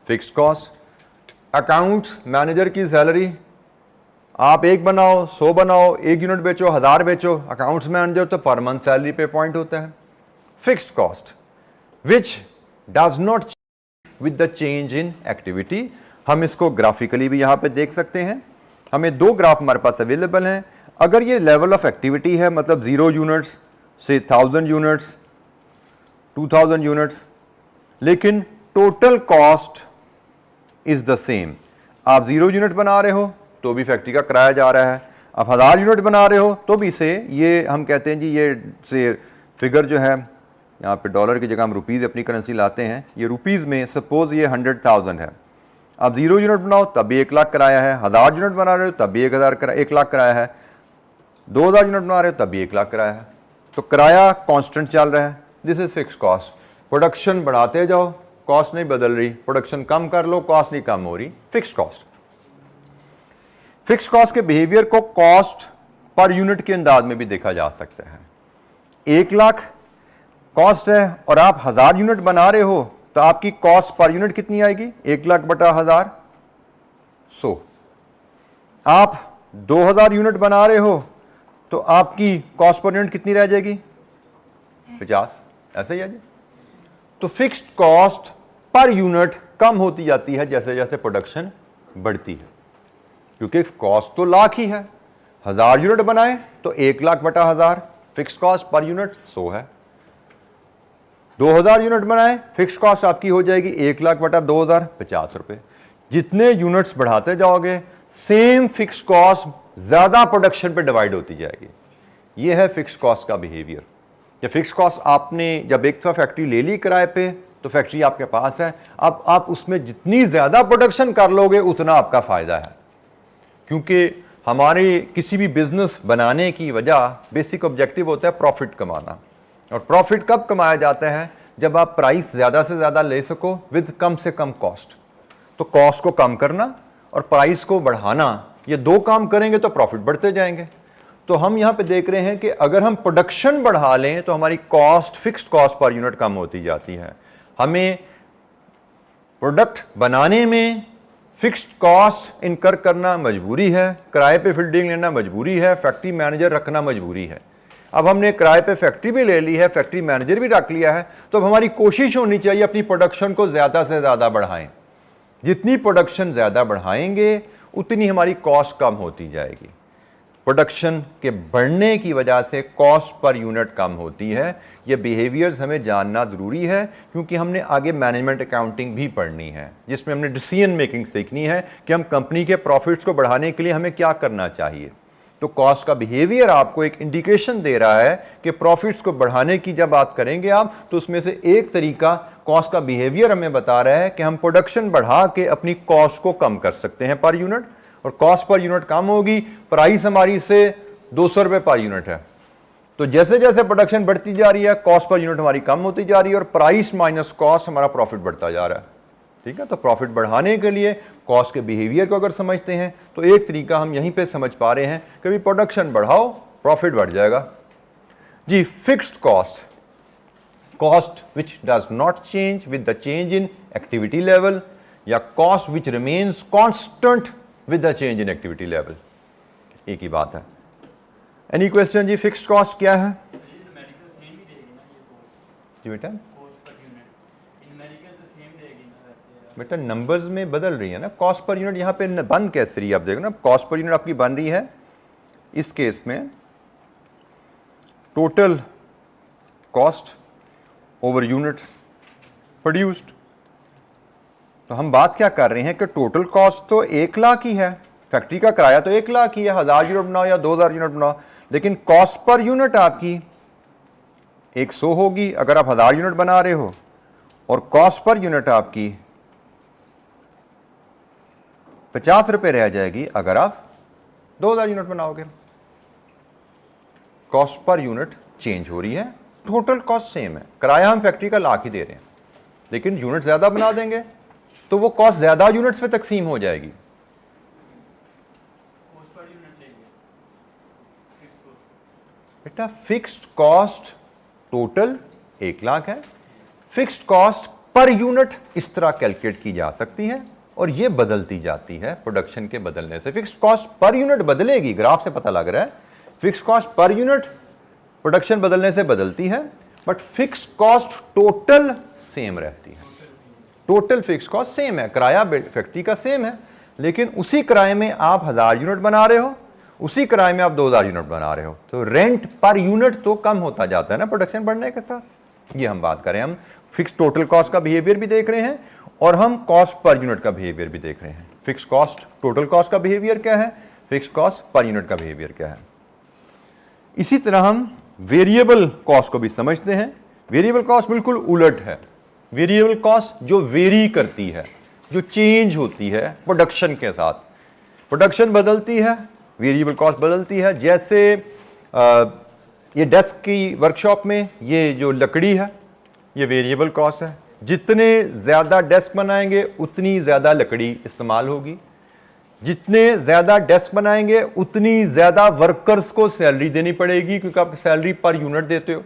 फिक्स्ड कॉस्ट। अकाउंट्स मैनेजर की सैलरी, आप 1 बनाओ, 100 बनाओ, 1 यूनिट बेचो, 1000 बेचो, अकाउंट्स मैनेजर तो पर मंथ सैलरी पे पॉइंट होता है। Fixed cost which does not with the change in activity. हम इसको ग्राफिकली भी यहां पे देख सकते हैं। हमें 2 ग्राफ हमारे पास अवेलेबल हैं। अगर ये लेवल ऑफ एक्टिविटी है, मतलब 0 यूनिट्स से 1000 यूनिट्स, 2000 यूनिट्स, लेकिन total cost is the same. आप 0 यूनिट बना रहे हो तो भी फैक्ट्री का किराया जा रहा है, आप 1000 यूनिट बना रहे हो तो भी से, ये हम कहते हैं जी, ये से फिगर जो है, यहाँ पे डॉलर की जगह हम रुपीज़ अपनी करेंसी लाते हैं, ये रुपीज़ में सपोज ये 100,000 है। आप 0 यूनिट बनाओ तब भी 1 लाख किराया है, 1000 यूनिट बना रहे हो तब भी 1 लाख किराया है, 2000 यूनिट बना रहे हो तब भी 1 लाख किराया है। तो किराया कांस्टेंट चल रहा है। This is fix cost. Production बढ़ाते जाओ, कॉस्ट नहीं बदल रही, प्रोडक्शन कम कर लो, कॉस्ट नहीं कम हो रही, फिक्स कॉस्ट। फिक्स कॉस्ट के बिहेवियर को कॉस्ट पर यूनिट के अंदाज में भी देखा जा सकता है। 1 लाख कॉस्ट है और आप 1000 यूनिट बना रहे हो तो आपकी कॉस्ट पर यूनिट कितनी आएगी? 1 लाख बटा 1000, 100। आप 2000 यूनिट बना रहे हो तो आपकी कॉस्ट पर यूनिट कितनी रह जाएगी? 50। ऐसा ही है जी। तो फिक्स्ड कॉस्ट पर यूनिट कम होती जाती है जैसे जैसे प्रोडक्शन बढ़ती है, क्योंकि कॉस्ट तो लाख ही है। 1000 यूनिट बनाए तो 1 लाख बटा 1000, फिक्स कॉस्ट पर यूनिट 100 है। 2000 यूनिट बनाए, फिक्स कॉस्ट आपकी हो जाएगी 1 लाख बटा 2000, 50 रुपए। जितने यूनिट्स बढ़ाते जाओगे सेम फिक्स कॉस्ट ज्यादा प्रोडक्शन पे डिवाइड होती जाएगी। ये है फिक्स कॉस्ट का बिहेवियर। या फिक्स कॉस्ट आपने जब एक फैक्ट्री ले ली किराए पे तो फैक्ट्री आपके पास है, अब आप उसमें जितनी ज्यादा प्रोडक्शन कर लोगे उतना आपका फायदा है, क्योंकि हमारे किसी भी बिजनेस बनाने की वजह बेसिक ऑब्जेक्टिव होता है प्रॉफिट कमाना। और प्रॉफिट कब कमाया जाता है? जब आप प्राइस ज्यादा से ज्यादा ले सको विद कम से कम कॉस्ट। तो कॉस्ट को कम करना और प्राइस को बढ़ाना, ये 2 काम करेंगे तो प्रॉफिट बढ़ते जाएंगे। तो हम यहां पे देख रहे हैं कि अगर हम प्रोडक्शन बढ़ा लें तो हमारी cost, fixed cost per unit कम होती जाती है। हमें प्रोडक्ट बनाने में फिक्स्ड कॉस्ट इनकर करना मजबूरी है, किराए पे फील्डिंग लेना मजबूरी है, फैक्ट्री मैनेजर रखना मजबूरी है। अब हमने किराए पे फैक्ट्री भी ले ली है, फैक्ट्री मैनेजर भी रख लिया है, तो अब हमारी कोशिश होनी चाहिए अपनी प्रोडक्शन को ज्यादा से ज्यादा बढ़ाएं। जितनी प्रोडक्शन ज्यादा बढ़ाएंगे उतनी हमारी कॉस्ट कम होती जाएगी। प्रोडक्शन के बढ़ने की वजह से कॉस्ट पर यूनिट कम होती है। ये बिहेवियर्स हमें जानना ज़रूरी है, क्योंकि हमने आगे मैनेजमेंट अकाउंटिंग भी पढ़नी है, जिसमें हमने डिसीजन मेकिंग सीखनी है कि हम कंपनी के प्रॉफिट्स को बढ़ाने के लिए हमें क्या करना चाहिए। तो कॉस्ट का बिहेवियर आपको एक इंडिकेशन दे रहा है कि प्रॉफिट्स को बढ़ाने की जब बात करेंगे आप, तो उसमें से एक तरीका कॉस्ट का बिहेवियर हमें बता रहा है कि हम प्रोडक्शन बढ़ा के अपनी कॉस्ट को कम कर सकते हैं पर यूनिट, और कॉस्ट पर यूनिट कम होगी, प्राइस हमारी से 200 रुपए पर यूनिट है, तो जैसे जैसे प्रोडक्शन बढ़ती जा रही है कॉस्ट पर यूनिट हमारी कम होती जा रही है और प्राइस माइनस कॉस्ट हमारा प्रॉफिट बढ़ता जा रहा है। ठीक है, तो प्रॉफिट बढ़ाने के लिए कॉस्ट के बिहेवियर को अगर समझते हैं तो एक तरीका हम यहीं पे समझ पा रहे हैं कि भी प्रोडक्शन बढ़ाओ प्रॉफिट बढ़ जाएगा जी। Fixed cost, cost which does not change with the change in activity level, या cost which remains constant with the change in activity level, एक ही बात है। एनी क्वेश्चन जी? फिक्स्ड कॉस्ट क्या है जी बेटा? बेटा नंबर्स में बदल रही है ना, कॉस्ट पर यूनिट यहाँ पे बन कैसे रही है? आप देखो ना, कॉस्ट पर यूनिट आपकी बन रही है इस केस में total cost over units produced. तो हम बात क्या कर रहे हैं कि टोटल कॉस्ट तो 1 लाख ही है, फैक्ट्री का किराया तो 1 लाख ही है, 1000 यूनिट बनाओ या 2000 यूनिट बनाओ, लेकिन कॉस्ट पर यूनिट आपकी 100 होगी अगर आप 1000 यूनिट बना रहे हो, और कॉस्ट पर यूनिट आपकी 50 रुपए रह जाएगी अगर आप 2000 यूनिट बनाओगे। कॉस्ट पर यूनिट चेंज हो रही है, टोटल कॉस्ट सेम है, किराया हम फैक्ट्री का लाख ही दे रहे हैं, लेकिन यूनिट ज्यादा बना देंगे तो वो कॉस्ट ज्यादा यूनिट्स पे तकसीम हो जाएगी। बेटा फिक्स्ड कॉस्ट टोटल 1 लाख है, फिक्स्ड कॉस्ट पर यूनिट इस तरह कैलकुलेट की जा सकती है और ये बदलती जाती है प्रोडक्शन के बदलने से। फिक्स्ड कॉस्ट पर यूनिट बदलेगी, ग्राफ से पता लग रहा है। Fixed cost per unit production बदलने से बदलती है, but fixed cost total same रहती है। टोटल फिक्स्ड कॉस्ट सेम है, किराया फैक्ट्री का सेम है, लेकिन उसी किराए में आप 1000 यूनिट बना रहे हो, उसी किराए में आप 2000 यूनिट बना रहे हो, तो रेंट पर यूनिट तो कम होता जाता है ना प्रोडक्शन बढ़ने के साथ। ये हम बात करें, हम फिक्स टोटल कॉस्ट का बिहेवियर भी देख रहे हैं और हम कॉस्ट पर यूनिट का बिहेवियर भी देख रहे हैं। फिक्स कॉस्ट टोटल कॉस्ट का बिहेवियर क्या है, फिक्स कॉस्ट पर यूनिट का बिहेवियर क्या है। इसी तरह हम वेरिएबल कॉस्ट को भी समझते हैं। वेरिएबल कॉस्ट बिल्कुल उलट है। वेरिएबल कॉस्ट जो वेरी करती है, जो चेंज होती है प्रोडक्शन के साथ। प्रोडक्शन बदलती है, वेरिएबल कॉस्ट बदलती है। जैसे ये डेस्क की वर्कशॉप में ये जो लकड़ी है, ये वेरिएबल कॉस्ट है। जितने ज़्यादा डेस्क बनाएंगे उतनी ज़्यादा लकड़ी इस्तेमाल होगी, जितने ज़्यादा डेस्क बनाएंगे उतनी ज़्यादा वर्कर्स को सैलरी देनी पड़ेगी, क्योंकि आप सैलरी पर यूनिट देते हो।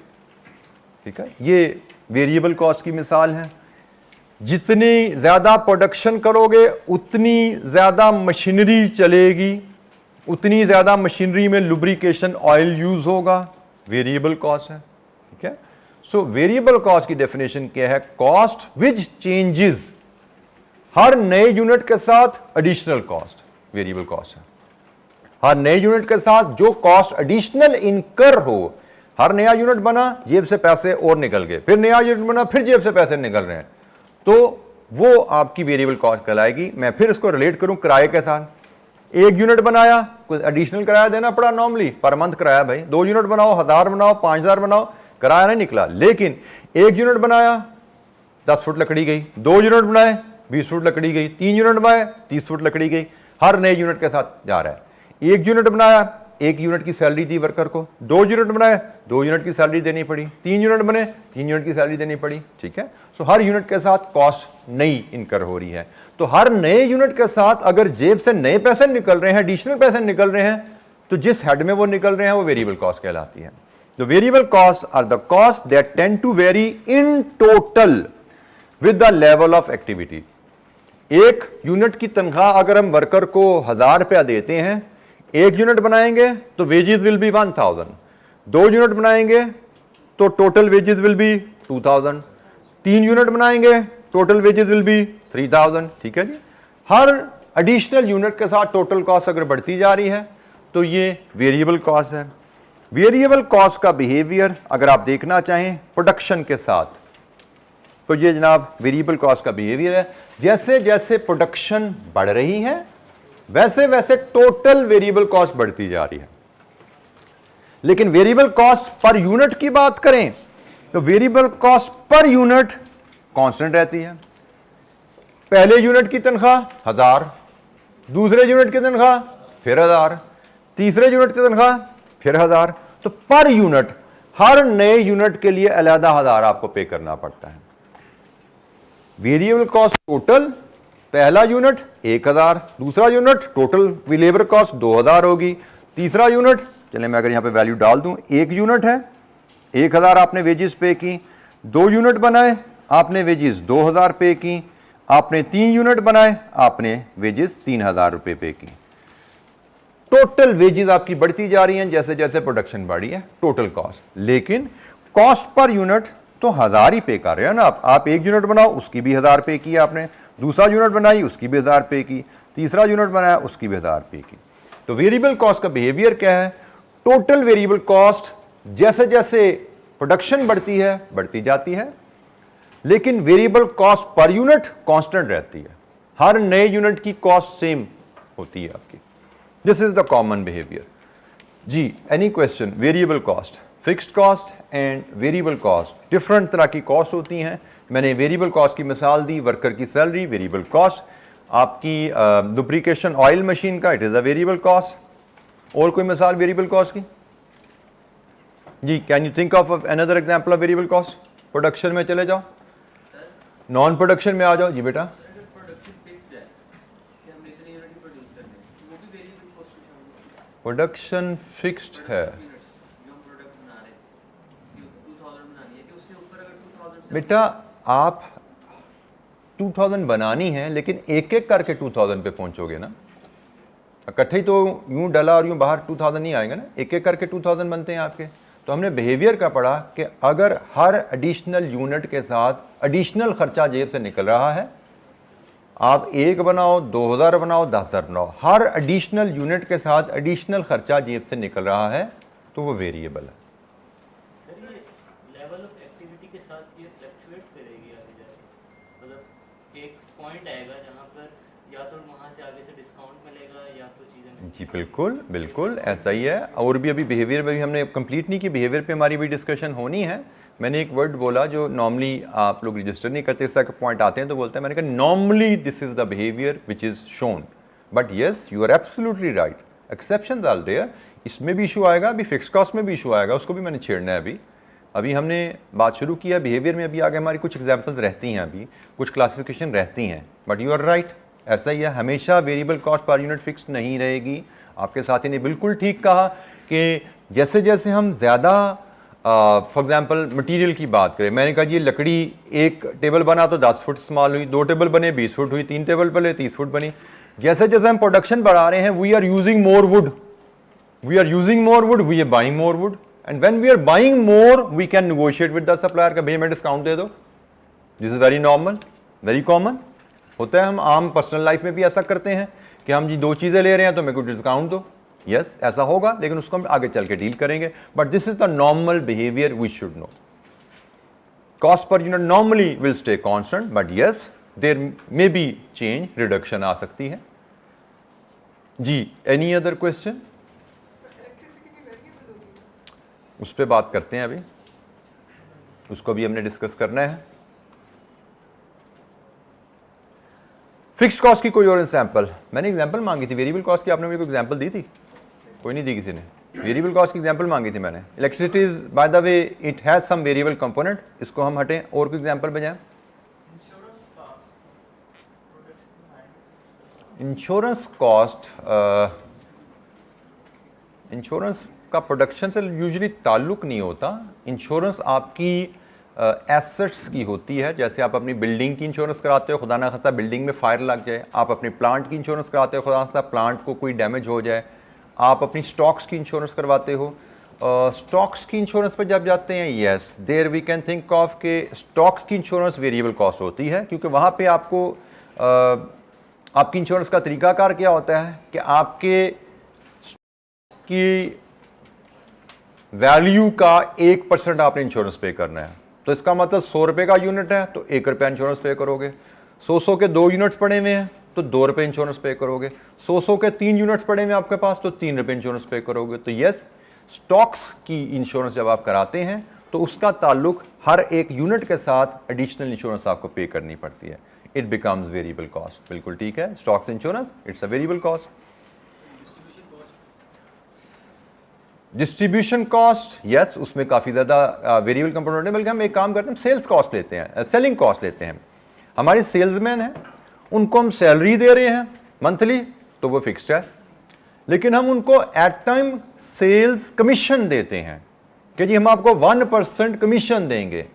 ठीक है, ये वेरिएबल कॉस्ट की मिसाल है। जितनी ज़्यादा प्रोडक्शन करोगे उतनी ज़्यादा मशीनरी चलेगी, उतनी ज़्यादा मशीनरी में लुब्रिकेशन ऑयल यूज़ होगा, वेरिएबल कॉस्ट है। ठीक है, सो वेरिएबल कॉस्ट की डेफिनेशन क्या है, कॉस्ट विच चेंजेस। हर नए यूनिट के साथ एडिशनल कॉस्ट वेरिएबल कॉस्ट है। हर नए यूनिट के साथ जो कॉस्ट एडिशनल इनकर हो, हर नया यूनिट बना जेब से पैसे और निकल गए, फिर नया यूनिट बना फिर जेब से पैसे निकल रहे हैं, तो वो आपकी वेरिएबल कॉस्ट कहलाएगी। मैं फिर इसको रिलेट करूं किराए के साथ। एक यूनिट बनाया, कुछ एडिशनल किराया देना पड़ा नॉर्मली, पर मंथ किराया भाई। 2 यूनिट बनाओ, 1000 बनाओ, 5000 बनाओ, किराया नहीं निकला। लेकिन एक यूनिट बनाया 10 फुट लकड़ी गई, 2 यूनिट बनाए 20 फुट लकड़ी गई, 3 यूनिट बनाए 30 फुट लकड़ी गई। हर नए यूनिट के साथ जा रहा है। 1 यूनिट बनाया, 1 यूनिट की सैलरी दी वर्कर को। 2 यूनिट बनाए, 2 यूनिट की सैलरी देनी पड़ी। 3 यूनिट बने, 3 यूनिट की सैलरी देनी पड़ी। ठीक है, सो हर यूनिट के साथ कॉस्ट नई इनकर हो रही है। तो हर नए यूनिट के साथ अगर जेब से नए पैसे निकल रहे हैं, एडिशनल पैसे निकल रहे हैं, तो जिस हेड में वो निकल रहे हैं वो वेरिएबल कॉस्ट कहलाती है। The variable costs are the costs that tend to vary in total with the level of activity. एक यूनिट की तनख्वाह अगर हम वर्कर को 1000 रुपया देते हैं, 1 यूनिट बनाएंगे तो वेजेस विल बी 1000, 2 यूनिट बनाएंगे तो total wages will be 2000, 3 unit बनाएंगे टोटल वेजेस विल बी 3000। ठीक है जी, हर एडिशनल यूनिट के साथ टोटल कॉस्ट अगर बढ़ती जा रही है तो ये वेरिएबल कॉस्ट है। वेरिएबल कॉस्ट का बिहेवियर अगर आप देखना चाहें प्रोडक्शन के साथ, तो ये जनाब वेरिएबल कॉस्ट का बिहेवियर है। जैसे जैसे प्रोडक्शन बढ़ रही है वैसे वैसे टोटल वेरिएबल कॉस्ट बढ़ती जा रही है। लेकिन वेरिएबल कॉस्ट पर यूनिट की बात करें तो variable cost per unit constant रहती है। पहले यूनिट की तनख्वाह 1000, दूसरे यूनिट की तनख्वाह फिर 1000, तीसरे यूनिट की तनख्वाह फिर 1000, तो पर यूनिट हर नए यूनिट के लिए अलहदा 1000 आपको पे करना पड़ता है। वेरिएबल कॉस्ट टोटल, पहला यूनिट 1000, दूसरा यूनिट टोटल लेबर कॉस्ट 2000 होगी, तीसरा यूनिट, चले मैं अगर यहां पे वैल्यू डाल दूं, 1 यूनिट है 1000 आपने वेजेस पे की, 2 यूनिट बनाए आपने वेजेस 2000 पे की, आपने 3 यूनिट बनाए आपने वेजेस 3000 रुपए पे की। टोटल वेजेस आपकी बढ़ती जा रही हैं जैसे जैसे प्रोडक्शन बढ़ी है, टोटल कॉस्ट। लेकिन कॉस्ट पर यूनिट तो 1000 ही पे कर रहे हैं ना आप 1 यूनिट बनाओ उसकी भी 1000 पे की आपने, दूसरा यूनिट बनाई उसकी भी 1000 पे की, तीसरा यूनिट बनाया उसकी भी 1000 पे की। तो वेरिएबल कॉस्ट का बिहेवियर क्या है, टोटल वेरिएबल कॉस्ट जैसे जैसे प्रोडक्शन बढ़ती है बढ़ती जाती है, लेकिन variable cost per unit constant रहती है। हर नए यूनिट की कॉस्ट सेम होती है आपकी। This is the common behaviour जी। Any question? Variable cost, fixed cost and variable cost different तरह की कॉस्ट होती हैं। मैंने वेरिएबल कॉस्ट की मिसाल दी, वर्कर की सैलरी वेरिएबल कॉस्ट, आपकी लुब्रिकेशन ऑयल मशीन का it is a variable cost. और कोई मिसाल वेरिएबल कॉस्ट की जी? Can you think of another example of variable cost? Production में चले जाओ, नॉन प्रोडक्शन में आ जाओ जी बेटा। प्रोडक्शन फिक्स्ड है बेटा, आप 2000 बनानी है, लेकिन एक एक करके 2000 पे पहुंचोगे ना, इकट्ठे ही तो यूं डला और यूं बाहर 2000 नहीं आएगा ना, एक एक करके 2000 बनते हैं आपके। तो हमने बिहेवियर का पढ़ा कि अगर हर एडिशनल यूनिट के साथ एडिशनल खर्चा जेब से निकल रहा है, आप 1 बनाओ, 2000 बनाओ, 10,000 बनाओ, हर एडिशनल यूनिट के साथ एडिशनल खर्चा जेब से निकल रहा है, तो वो वेरिएबल है। सर ये लेवल ऑफ एक्टिविटी के साथ ये फ्लक्चुएट करेगी आगे जाके, मतलब एक पॉइंट आएगा जहाँ पर या तो वहाँ से आगे से डिस्काउंट मिलेगा या तो चीज़ें। जी बिल्कुल बिल्कुल ऐसा ही है। और भी अभी बिहेवियर में भी हमने कंप्लीट नहीं की, बिहेवियर पे हमारी भी डिस्कशन होनी है। मैंने एक वर्ड बोला जो नॉर्मली आप लोग रजिस्टर नहीं करते, इस तरह के पॉइंट आते हैं तो बोलते हैं, मैंने कहा normally this is the behaviour which is shown, but yes you are absolutely right, exceptions are there. इसमें भी इशू आएगा, अभी फिक्स कॉस्ट में भी इशू आएगा, उसको भी मैंने छेड़ना है। अभी हमने बात शुरू किया बिहेवियर में, अभी आगे हमारी कुछ एग्जाम्पल्स रहती हैं, अभी कुछ क्लासिफिकेशन रहती हैं, बट यू आर राइट, ऐसा ही है। हमेशा variable cost per unit fix नहीं रहेगी। आपके साथी ने बिल्कुल ठीक कहा कि जैसे जैसे हम ज़्यादा फॉर एग्जांपल मटेरियल की बात करें, मैंने कहा जी लकड़ी, एक टेबल बना तो 10 फुट स्मॉल हुई, 2 टेबल बने 20 फुट हुई, 3 टेबल बने 30 फुट बनी। जैसे जैसे हम प्रोडक्शन बढ़ा रहे हैं, we are using more wood, we are buying more wood, and when we are buying more we can negotiate with the supplier का भैया मैं डिस्काउंट दे दो। This is very normal, very common होता है। हम आम पर्सनल लाइफ में भी ऐसा करते हैं कि हम जी 2 चीज़ें ले रहे हैं तो मेरे को डिस्काउंट दो। यस ऐसा होगा, लेकिन उसको हम आगे चल के डील करेंगे, but this is the normal behaviour we should know. Cost per unit normally will stay constant, but yes there may be change, reduction आ सकती है। जी एनी अदर क्वेश्चन? उस पर बात करते हैं, अभी उसको भी हमने डिस्कस करना है। फिक्स्ड कॉस्ट की कोई और एग्जांपल? मैंने एग्जांपल मांगी थी वेरिएबल कॉस्ट की, आपने मेरे को एग्जांपल दी थी? कोई नहीं दी किसी ने। वेरिएबल कॉस्ट की एग्जांपल मांगी थी मैंने। Electricity is by the way it has some variable component, इसको हम हटें और कोई एग्जांपल बजाएं। इंश्योरेंस कॉस्ट, इंश्योरेंस का प्रोडक्शन से यूजुअली ताल्लुक नहीं होता। इंश्योरेंस आपकी एसेट्स की होती है। जैसे आप अपनी बिल्डिंग की इंश्योरेंस कराते हो, खुदा ना खास्ता बिल्डिंग में फायर लग जाए। आप अपनी प्लांट की इंश्योरेंस कराते हो, खुदा ना खास्ता प्लांट को कोई डैमेज हो जाए। आप अपनी स्टॉक्स की इंश्योरेंस करवाते हो। स्टॉक्स की इंश्योरेंस पर जब जाते हैं, yes there we can think of के स्टॉक्स की इंश्योरेंस वेरिएबल कॉस्ट होती है, क्योंकि वहाँ पे आपको आपकी इंश्योरेंस का तरीकाकार क्या होता है कि आपके की वैल्यू का 1% आपने इंश्योरेंस पे करना है। तो इसका मतलब 100 रुपये का यूनिट है तो 1 रुपया इंश्योरेंस पे करोगे। 100 के 2 यूनिट्स पड़े हुए हैं तो 2 रुपये इंश्योरेंस पे करोगे। 100 के 3 यूनिट्स पड़े हुए आपके पास तो 3 रुपये इंश्योरेंस पे करोगे। तो यस, स्टॉक्स की इंश्योरेंस जब आप कराते हैं तो उसका ताल्लुक हर एक यूनिट के साथ एडिशनल इंश्योरेंस आपको पे करनी पड़ती है। It becomes variable cost. बिल्कुल ठीक है, stocks insurance it's a variable cost. Distribution cost, yes उसमें काफ़ी ज़्यादा वेरिएबल कंपोनेंट है। बल्कि हम एक काम करते हैं, सेल्स कॉस्ट लेते हैं, सेलिंग कॉस्ट लेते हैं। हमारे सेल्समैन हैं, उनको हम सैलरी दे रहे हैं मंथली तो वो फिक्स्ड है, लेकिन हम उनको एट टाइम सेल्स कमीशन देते हैं कि जी हम आपको 1% कमीशन देंगे।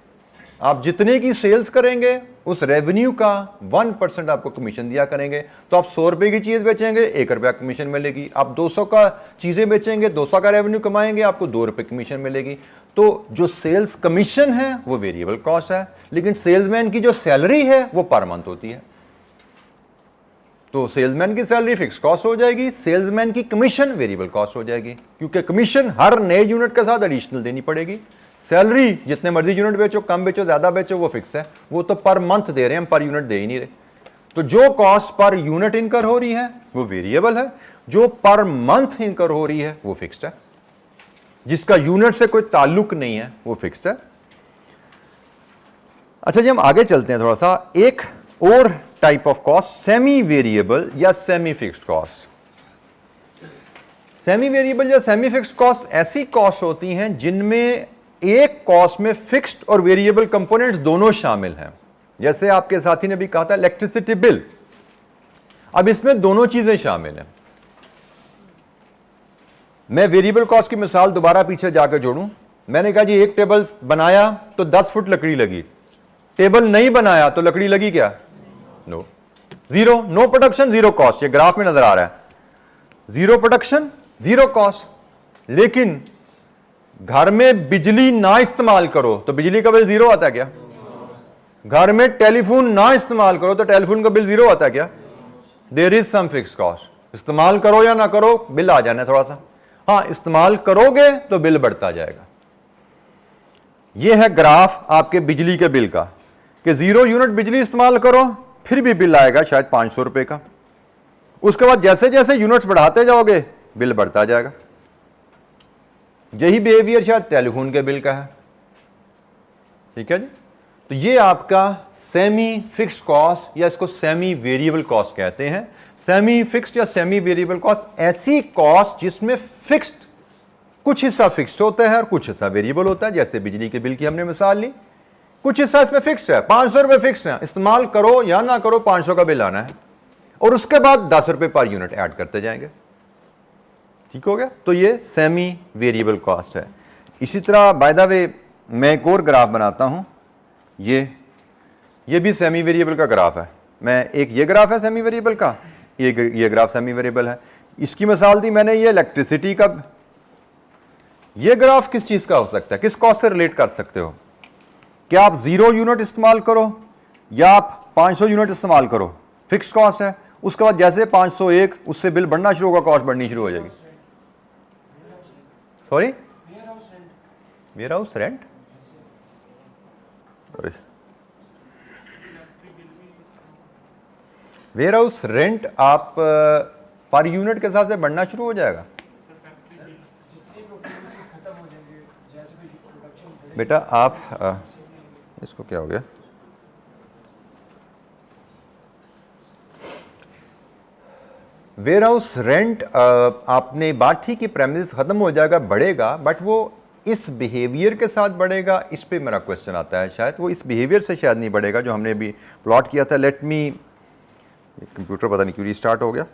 आप जितने की सेल्स करेंगे उस रेवेन्यू का 1% आपको कमीशन दिया करेंगे। तो आप 100 रुपये की चीज़ बेचेंगे, 1 रुपया कमीशन मिलेगी। आप 200 का चीज़ें बेचेंगे, 200 का रेवेन्यू कमाएंगे, आपको 2 रुपये कमीशन मिलेगी। तो जो सेल्स कमीशन है वो वेरिएबल कॉस्ट है, लेकिन सेल्समैन की जो सैलरी है वो पर मंथ होती है। तो सेल्समैन की सैलरी फिक्स कॉस्ट हो जाएगी, सेल्समैन की कमीशन वेरिएबल कॉस्ट हो जाएगी, क्योंकि कमीशन हर नए यूनिट के साथ एडिशनल देनी पड़ेगी। सैलरी जितने मर्जी यूनिट बेचो, कम बेचो, ज्यादा बेचो, वो फिक्स है, वो तो पर मंथ दे रहे हैं, हम पर यूनिट दे ही नहीं रहे। तो जो कॉस्ट पर यूनिट इनकर हो रही है वो वेरिएबल है, जो पर मंथ इनकर हो रही है वो फिक्स्ड है। जिसका यूनिट से कोई ताल्लुक नहीं है वो फिक्स्ड है। अच्छा जी, हम आगे चलते हैं थोड़ा सा। एक और type of cost, semi variable या semi fixed cost. Semi variable या सेमी फिक्स्ड कॉस्ट ऐसी कॉस्ट होती हैं जिनमें एक कॉस्ट में फिक्स्ड और वेरिएबल कंपोनेंट्स दोनों शामिल हैं। जैसे आपके साथी ने भी कहा था इलेक्ट्रिसिटी बिल, अब इसमें दोनों चीजें शामिल हैं। मैं वेरिएबल कॉस्ट की मिसाल दोबारा पीछे जाकर जोड़ूं। मैंने कहा जी एक टेबल बनाया तो 10 फुट लकड़ी लगी, टेबल नहीं बनाया तो लकड़ी लगी क्या? No, zero, no production zero cost, ये ग्राफ में नजर आ रहा है, जीरो प्रोडक्शन जीरो कॉस्ट। लेकिन घर में बिजली ना इस्तेमाल करो तो बिजली का बिल जीरो आता है क्या? घर में टेलीफोन ना इस्तेमाल करो तो टेलीफोन का बिल जीरो आता है क्या? There is some fixed cost, इस्तेमाल करो या ना करो बिल आ जाना है थोड़ा सा। हाँ, इस्तेमाल करोगे तो बिल बढ़ता जाएगा। यह है ग्राफ आपके बिजली के बिल का कि 0 यूनिट बिजली इस्तेमाल करो फिर भी बिल आएगा शायद 500 रुपए का। उसके बाद जैसे जैसे यूनिट्स बढ़ाते जाओगे बिल बढ़ता जाएगा। यही बिहेवियर शायद टेलीफोन के बिल का है। ठीक है जी। तो ये आपका सेमी फिक्स्ड कॉस्ट या इसको सेमी वेरिएबल कॉस्ट कहते हैं। सेमी फिक्स्ड या सेमी वेरिएबल कॉस्ट ऐसी कॉस्ट जिसमें फिक्स्ड कुछ हिस्सा फिक्स्ड होता है और कुछ हिस्सा वेरिएबल होता है। जैसे बिजली के बिल की हमने मिसाल ली, कुछ हिस्सा इसमें फिक्स्ड है, 500 रुपए फिक्स्ड है, इस्तेमाल करो या ना करो 500 का बिल आना है, और उसके बाद 10 रुपए पर यूनिट ऐड करते जाएंगे। ठीक हो गया। तो ये सेमी वेरिएबल कॉस्ट है। इसी तरह बाय द वे मैं एक और ग्राफ बनाता हूं, ये भी सेमी वेरिएबल का ग्राफ है। मैं एक ये ग्राफ है सेमी वेरिएबल का, ये ग्राफ सेमी वेरिएबल है। इसकी मिसाल दी मैंने ये इलेक्ट्रिसिटी का। ये ग्राफ किस चीज का हो सकता है, किस कॉस्ट से रिलेट कर सकते हो? क्या आप 0 यूनिट इस्तेमाल करो या आप 500 यूनिट इस्तेमाल करो, फिक्स कॉस्ट है। उसके बाद जैसे 501 उससे बिल बढ़ना शुरू होगा, कॉस्ट बढ़नी शुरू हो जाएगी। Sorry, warehouse rent, warehouse rent आप पर यूनिट के हिसाब से बढ़ना शुरू हो जाएगा। बेटा आप इसको क्या हो गया, वेयर हाउस रेंट आपने बात ठीक कि प्रेमिस खत्म हो जाएगा, बढ़ेगा, बट वो इस बिहेवियर के साथ बढ़ेगा। इस पे मेरा क्वेश्चन आता है, शायद वो इस बिहेवियर से शायद नहीं बढ़ेगा जो हमने अभी प्लॉट किया था। लेट मी, कंप्यूटर पता नहीं क्यों रीस्टार्ट हो गया।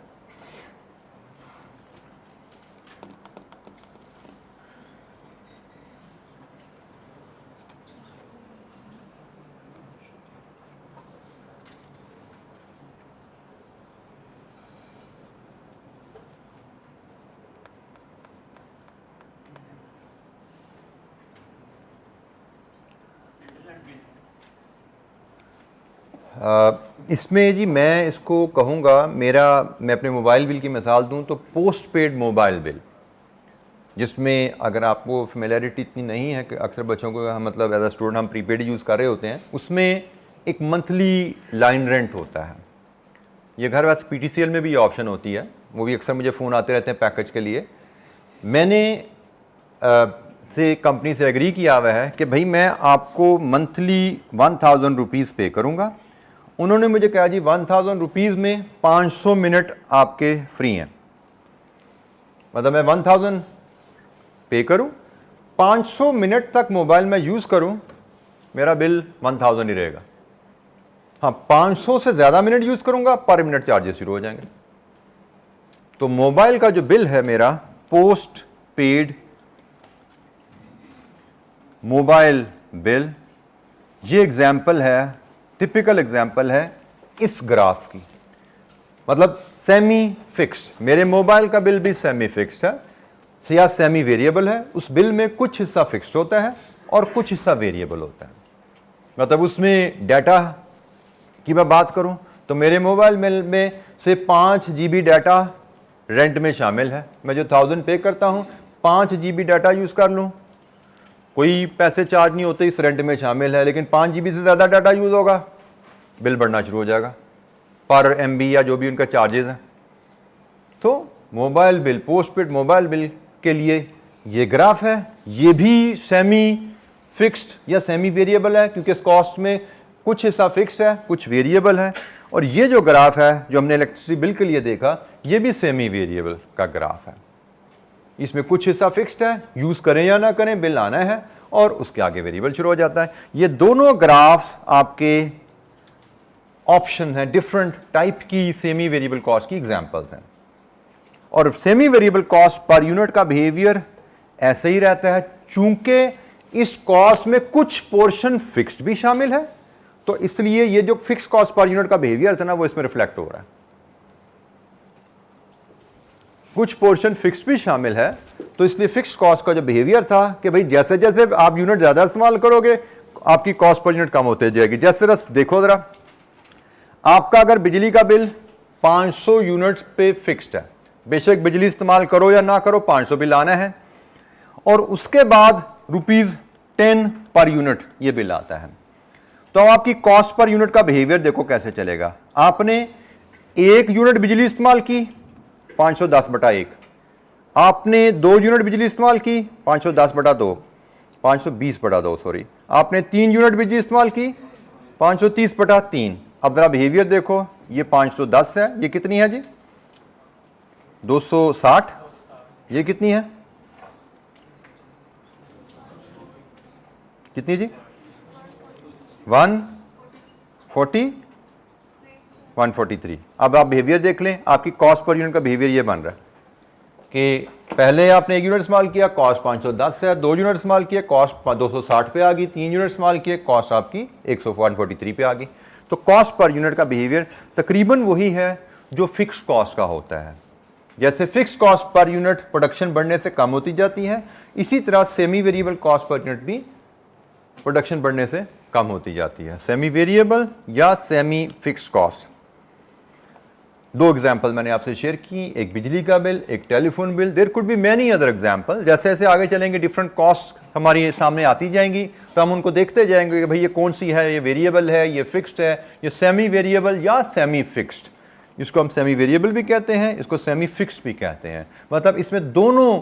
इसमें जी मैं इसको कहूँगा, मैं अपने मोबाइल बिल की मिसाल दूँ तो पोस्ट पेड मोबाइल बिल, जिसमें अगर आपको फेमिलियरिटी इतनी नहीं है कि अक्सर बच्चों को मतलब एज अ स्टूडेंट हम प्रीपेड यूज़ कर रहे होते हैं, उसमें एक मंथली लाइन रेंट होता है। ये घर वैसे PTCL में भी ये ऑप्शन होती है, वो भी अक्सर मुझे फ़ोन आते रहते हैं पैकेज के लिए। मैंने से कंपनी से एग्री किया हुआ है कि भाई मैं आपको मंथली 1000 रुपीज़ पे करूँगा। उन्होंने मुझे कहा जी 1000 रुपीज़ में 500 मिनट आपके फ्री हैं, मतलब मैं 1000 पे करूं, 500 मिनट तक मोबाइल में यूज़ करूं, मेरा बिल 1000 ही रहेगा। हाँ, 500 से ज़्यादा मिनट यूज़ करूंगा, पर मिनट चार्जेस शुरू हो जाएंगे। तो मोबाइल का जो बिल है मेरा, पोस्ट पेड मोबाइल बिल, ये एग्जाम्पल है, टिपिकल एग्जाम्पल है इस ग्राफ की। मतलब सेमी फिक्स्ड, मेरे मोबाइल का बिल भी सेमी फिक्स्ड है या सेमी वेरिएबल है। उस बिल में कुछ हिस्सा फिक्स्ड होता है और कुछ हिस्सा वेरिएबल होता है। मतलब उसमें डाटा की मैं बात करूं तो मेरे मोबाइल बिल में से 5 GB डाटा रेंट में शामिल है। मैं जो 1000 पे करता हूं, 5 GB डाटा यूज़ कर लूं, कोई पैसे चार्ज नहीं होते, इस रेंट में शामिल है। लेकिन 5 GB से ज़्यादा डाटा यूज़ होगा, बिल बढ़ना शुरू हो जाएगा पर MB या जो भी उनका चार्जेस हैं। तो mobile bill, post paid mobile bill के लिए ये ग्राफ है। ये भी सेमी फिक्स्ड या सेमी वेरिएबल है, क्योंकि इस कॉस्ट में कुछ हिस्सा फिक्स्ड है, कुछ वेरिएबल है। और ये जो ग्राफ है जो हमने इलेक्ट्रिसिटी बिल के लिए देखा, ये भी सेमी वेरिएबल का ग्राफ है। इसमें कुछ हिस्सा फिक्स्ड है, यूज़ करें या ना करें बिल आना है, और उसके आगे वेरिएबल शुरू हो जाता है। ये दोनों ग्राफ्स आपके ऑप्शन है, डिफरेंट टाइप की सेमी वेरिएबल कॉस्ट की एग्जांपल्स हैं। और semi variable cost per unit का बिहेवियर ऐसे ही रहता है, चूंकि इस कॉस्ट में कुछ पोर्शन फिक्स्ड भी शामिल है, तो इसलिए ये जो फिक्स कॉस्ट पर यूनिट का बिहेवियर था ना, वो इसमें रिफ्लेक्ट हो रहा है। कुछ पोर्शन फिक्स भी शामिल है, तो इसलिए फिक्स कॉस्ट का जो बिहेवियर था कि भाई जैसे जैसे आप यूनिट ज्यादा इस्तेमाल करोगे आपकी कॉस्ट पर यूनिट कम होती जाएगी। जैसे देखो जरा, आपका अगर बिजली का बिल 500 यूनिट्स पे फिक्स्ड है, बेशक बिजली इस्तेमाल करो या ना करो 500 बिल आना है, और उसके बाद ₹10 पर यूनिट ये बिल आता है, तो आपकी कॉस्ट पर यूनिट का बिहेवियर देखो कैसे चलेगा। आपने 1 यूनिट बिजली इस्तेमाल की 510/1, आपने 2 यूनिट बिजली इस्तेमाल की 510/2, 520/2 सॉरी, आपने 3 यूनिट बिजली इस्तेमाल की 530/3। अब जरा बिहेवियर देखो, ये 510 है, ये कितनी है जी 260, ये कितनी है, कितनी जी 140, 143। अब आप बिहेवियर देख लें, आपकी कॉस्ट पर यूनिट का बिहेवियर ये बन रहा है कि पहले आपने 1 यूनिट इस्तेमाल किया, कॉस्ट 510 है, 2 यूनिट इस्तेमाल किए, कॉस्ट 260 पे आ गई, 3 यूनिट इस्तेमाल किए, कॉस्ट आपकी 143 पे आ गई। तो कॉस्ट पर यूनिट का बिहेवियर तकरीबन वही है जो फिक्स कॉस्ट का होता है। जैसे fix cost per unit production बढ़ने से कम होती जाती है, इसी तरह semi variable cost per unit भी प्रोडक्शन बढ़ने से कम होती जाती है। सेमी वेरिएबल या सेमी फिक्स कॉस्ट। 2 एग्जाम्पल मैंने आपसे शेयर की, एक बिजली का बिल, एक telephone bill. There could be many other example. जैसे जैसे आगे चलेंगे डिफरेंट कॉस्ट हमारी सामने आती जाएंगी, तो हम उनको देखते जाएंगे कि भाई ये कौन सी है, ये वेरिएबल है, ये फिक्स्ड है, ये सेमी वेरिएबल या सेमी फिक्स्ड। इसको हम सेमी वेरिएबल भी कहते हैं, इसको सेमी फिक्स्ड भी कहते हैं। मतलब इसमें दोनों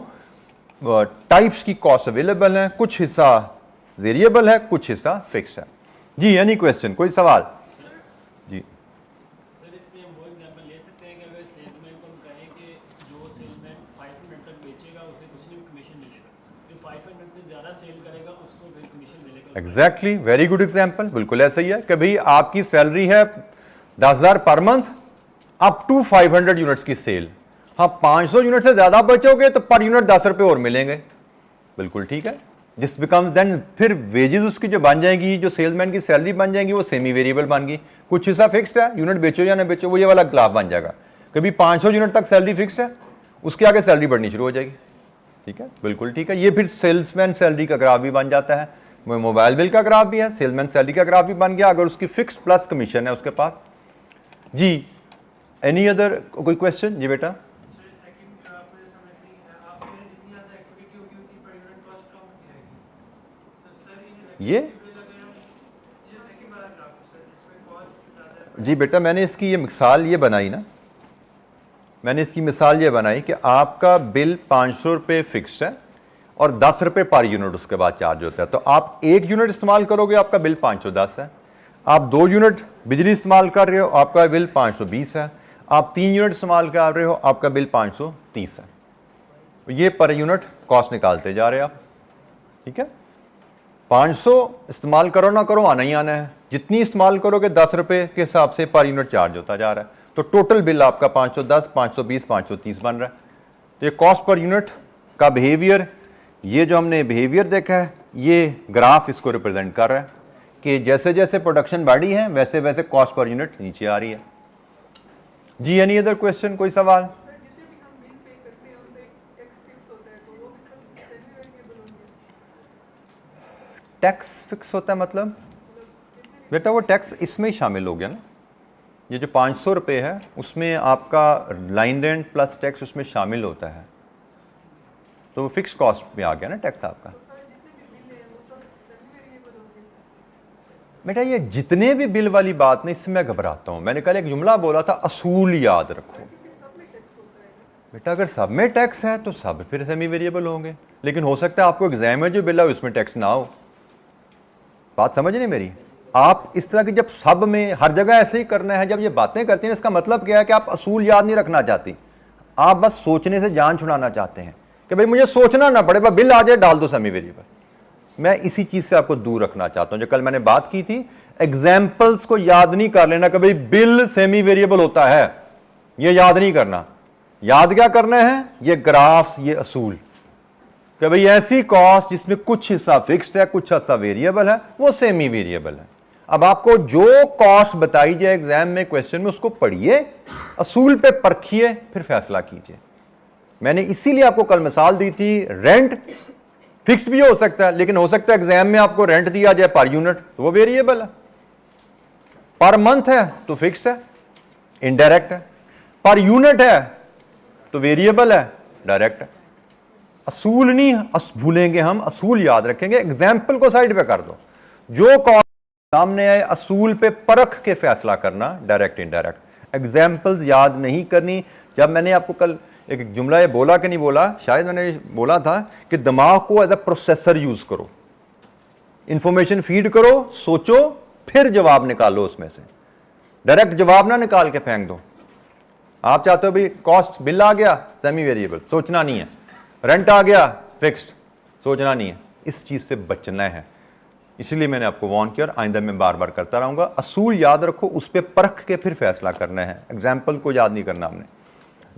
टाइप्स की कॉस्ट अवेलेबल हैं, कुछ हिस्सा वेरिएबल है, कुछ हिस्सा फिक्स है। जी एनी क्वेश्चन, कोई सवाल? जी सर, इसमें हम वो एग्जांपल ले सकते हैं कि अगर सेलमैन को हम कहें कि जो सेलमैन 500 तक बेचेगा उसे कुछ नहीं कमीशन मिलेगा, जो 500 से ज़्यादा सेल करेगा उसको फिर कमीशन मिलेगा। Exactly, very good example. बिल्कुल ऐसा ही है कि भाई आपकी सैलरी है 10,000 पर मंथ, अप टू 500 यूनिट्स की सेल। हाँ, 500 यूनिट से ज्यादा बचोगे तो पर यूनिट 10 रुपए और मिलेंगे। बिल्कुल ठीक है। जिस बिकम्स देन फिर वेजेस उसकी जो बन जाएगी, जो सेल्समैन की सैलरी बन जाएगी, वो सेमी वेरिएबल बन गई। कुछ हिस्सा फिक्स्ड है, यूनिट बेचो या ना बेचो, वो ये वाला ग्राफ बन जाएगा। कभी 500 यूनिट तक सैलरी फिक्स है, उसके आगे सैलरी बढ़नी शुरू हो जाएगी। ठीक है, बिल्कुल ठीक है। ये फिर सेल्समैन सैलरी का ग्राफ भी बन जाता है, मोबाइल बिल का ग्राफ भी है, सेल्समैन सैलरी का ग्राफ भी बन गया अगर उसकी फिक्स प्लस कमीशन है उसके पास। जी एनी अदर कोई क्वेश्चन? जी बेटा। ये जी बेटा, मैंने इसकी ये मिसाल ये बनाई ना, मैंने इसकी मिसाल ये बनाई कि आपका बिल 500 रुपये फिक्स्ड है और 10 रुपये पर यूनिट उसके बाद चार्ज होता है। तो आप 1 यूनिट इस्तेमाल करोगे, आपका बिल 510 है। आप 2 यूनिट बिजली इस्तेमाल कर रहे हो, आपका बिल 520 है। आप 3 यूनिट इस्तेमाल कर रहे हो, आपका बिल 530 है। ये पर यूनिट कॉस्ट निकालते जा रहे हैं आप। ठीक है, 500 इस्तेमाल करो ना करो, आना ही आना है। जितनी इस्तेमाल करोगे 10 रुपये के हिसाब से पर यूनिट चार्ज होता जा रहा है। तो टोटल बिल आपका 510, 520, 530 बन रहा है। तो ये कॉस्ट पर यूनिट का बिहेवियर, ये जो हमने बिहेवियर देखा है, ये ग्राफ इसको रिप्रेजेंट कर रहा है कि जैसे जैसे प्रोडक्शन बढ़ी है वैसे वैसे कॉस्ट पर यूनिट नीचे आ रही है। जी एनी अदर क्वेश्चन, कोई सवाल? टैक्स फिक्स होता है मतलब बेटा वो टैक्स इसमें ही शामिल हो गया ना। ये जो 500 रुपये है उसमें आपका लाइन रेंट प्लस टैक्स उसमें शामिल होता है, तो फिक्स कॉस्ट में आ गया ना टैक्स आपका। बेटा ये जितने भी बिल वाली बात नहीं, इससे मैं घबराता हूँ। मैंने कल एक जुमला बोला था, असूल याद रखो बेटा। अगर सब में टैक्स है तो सब फिर सेमी वेरिएबल होंगे, लेकिन हो सकता है आपको एग्जाम में जो बिल है उसमें टैक्स ना हो। बात समझ नहीं मेरी? आप इस तरह की जब सब में हर जगह ऐसे ही करना है, जब ये बातें करते हैं, इसका मतलब क्या है कि आप असूल याद नहीं रखना चाहती, आप बस सोचने से जान छुड़ाना चाहते हैं कि भाई मुझे सोचना ना पड़े, बस बिल आ जाए डाल दो सेमी वेरिएबल। मैं इसी चीज से आपको दूर रखना चाहता हूं। जो कल मैंने बात की थी, एग्जाम्पल्स को याद नहीं कर लेना कि भाई बिल सेमी वेरिएबल होता है, ये याद नहीं करना। याद क्या करना है? ये ग्राफ्स, ये असूल कि भाई ऐसी कॉस्ट जिसमें कुछ हिस्सा फिक्स्ड है, कुछ हिस्सा वेरिएबल है, वो सेमी वेरिएबल है। अब आपको जो कॉस्ट बताई जाए एग्जाम में, क्वेश्चन में, उसको पढ़िए, असूल पे परखिए, फिर फैसला कीजिए। मैंने इसीलिए आपको कल मिसाल दी थी, रेंट फिक्स भी हो सकता है, लेकिन हो सकता है एग्जाम में आपको रेंट दिया जाए पर यूनिट, तो वो वेरिएबल है। पर मंथ है तो फिक्स्ड है, इनडायरेक्ट है। पर यूनिट है तो वेरिएबल है, डायरेक्ट है। असूल नहीं भूलेंगे हम, असूल याद रखेंगे। एग्जाम्पल को साइड पे कर दो, जो कॉस्ट सामने आए असूल पे परख के फैसला करना, डायरेक्ट इनडायरेक्ट। एग्जाम्पल्स याद नहीं करनी। जब मैंने आपको कल एक जुमला ये बोला कि नहीं बोला, शायद मैंने बोला था कि दिमाग को एज अ प्रोसेसर यूज करो, इंफॉर्मेशन फीड करो, सोचो, फिर जवाब निकालो उसमें से। डायरेक्ट जवाब ना निकाल के फेंक दो। आप चाहते हो भाई कॉस्ट, बिल आ गया सेमी वेरिएबल, सोचना नहीं है, रेंट आ गया फिक्स्ड, सोचना नहीं है। इस चीज से बचना है, इसलिए मैंने आपको वार्न किया और आइंदा मैं बार बार करता रहूंगा। असूल याद रखो, उस पर परख के फिर फैसला करना है, एग्जाम्पल को याद नहीं करना हमने।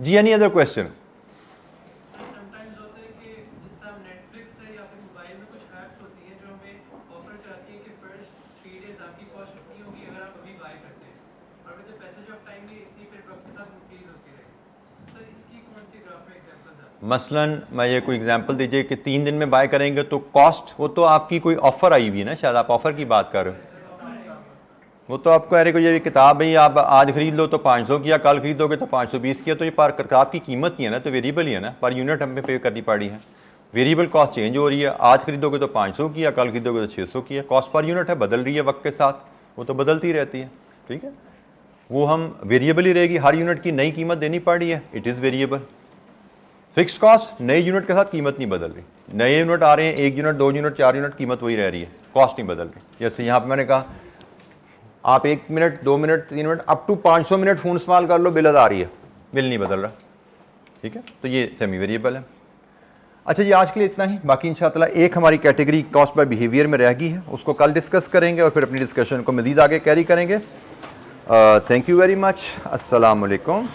जी एनी अदर क्वेश्चन? समटाइम्स होता है कि जिससे हम नेटफ्लिक्स है या फिर मोबाइल में कुछ ऐप्स होती हैं जो हमें ऑफर कराती है कि फर्स्ट 3 डेज आपकी कॉस्ट उतनी होगी अगर आप अभी बाय करते हैं, और with the passage of time भी इतनी फिर वक्त के साथ इंक्रीज होती रहेगी। सर इसकी कौन सी ग्राफ में एग्जांपल्स है? मसलन मैं ये कोई एग्जांपल दीजिए कि 3 दिन में बाय करेंगे तो कॉस्ट, वो तो आपकी कोई ऑफर आई हुई है ना, शायद आप ऑफर की बात कर रहे हो। वो तो आपको अरे कोई ये किताब भाई आप आज खरीद लो तो 500 किया, कल खरीदोगे तो 520 किया, तो ये पर किताब की कीमत ही है ना, तो वेरिएबल ही है ना, पर यूनिट हमें पे करनी पड़ी है। वेरिएबल कॉस्ट चेंज हो रही है, आज खरीदोगे तो 500 किया, कल खरीदोगे तो 600 किया। कॉस्ट पर यूनिट है, बदल रही है वक्त के साथ, वो तो बदलती रहती है, ठीक है। वो हम वेरिएबल ही रहेगी, हर यूनिट की नई कीमत देनी पड़ रही है, it is variable. Fix cost नए यूनिट के साथ कीमत नहीं बदल रही, नए यूनिट आ रहे हैं, 1 यूनिट 2 यूनिट 4 यूनिट, कीमत वही रह रही है, कॉस्ट नहीं बदल रही। जैसे यहाँ पर मैंने कहा आप 1 minute 2 minute 3 minute up to 500 minute phone इस्तेमाल कर लो, बिल आ रही है, बिल नहीं बदल रहा, ठीक है। तो ये सेमी वेरिएबल है। अच्छा जी, आज के लिए इतना ही। बाकी इंशाअल्लाह एक हमारी कैटेगरी कॉस्ट बाय बिहेवियर में रह गई है, उसको कल डिस्कस करेंगे और फिर अपनी डिस्कशन को मज़ीद आगे कैरी करेंगे। Thank you very much. अस्सलाम वालेकुम।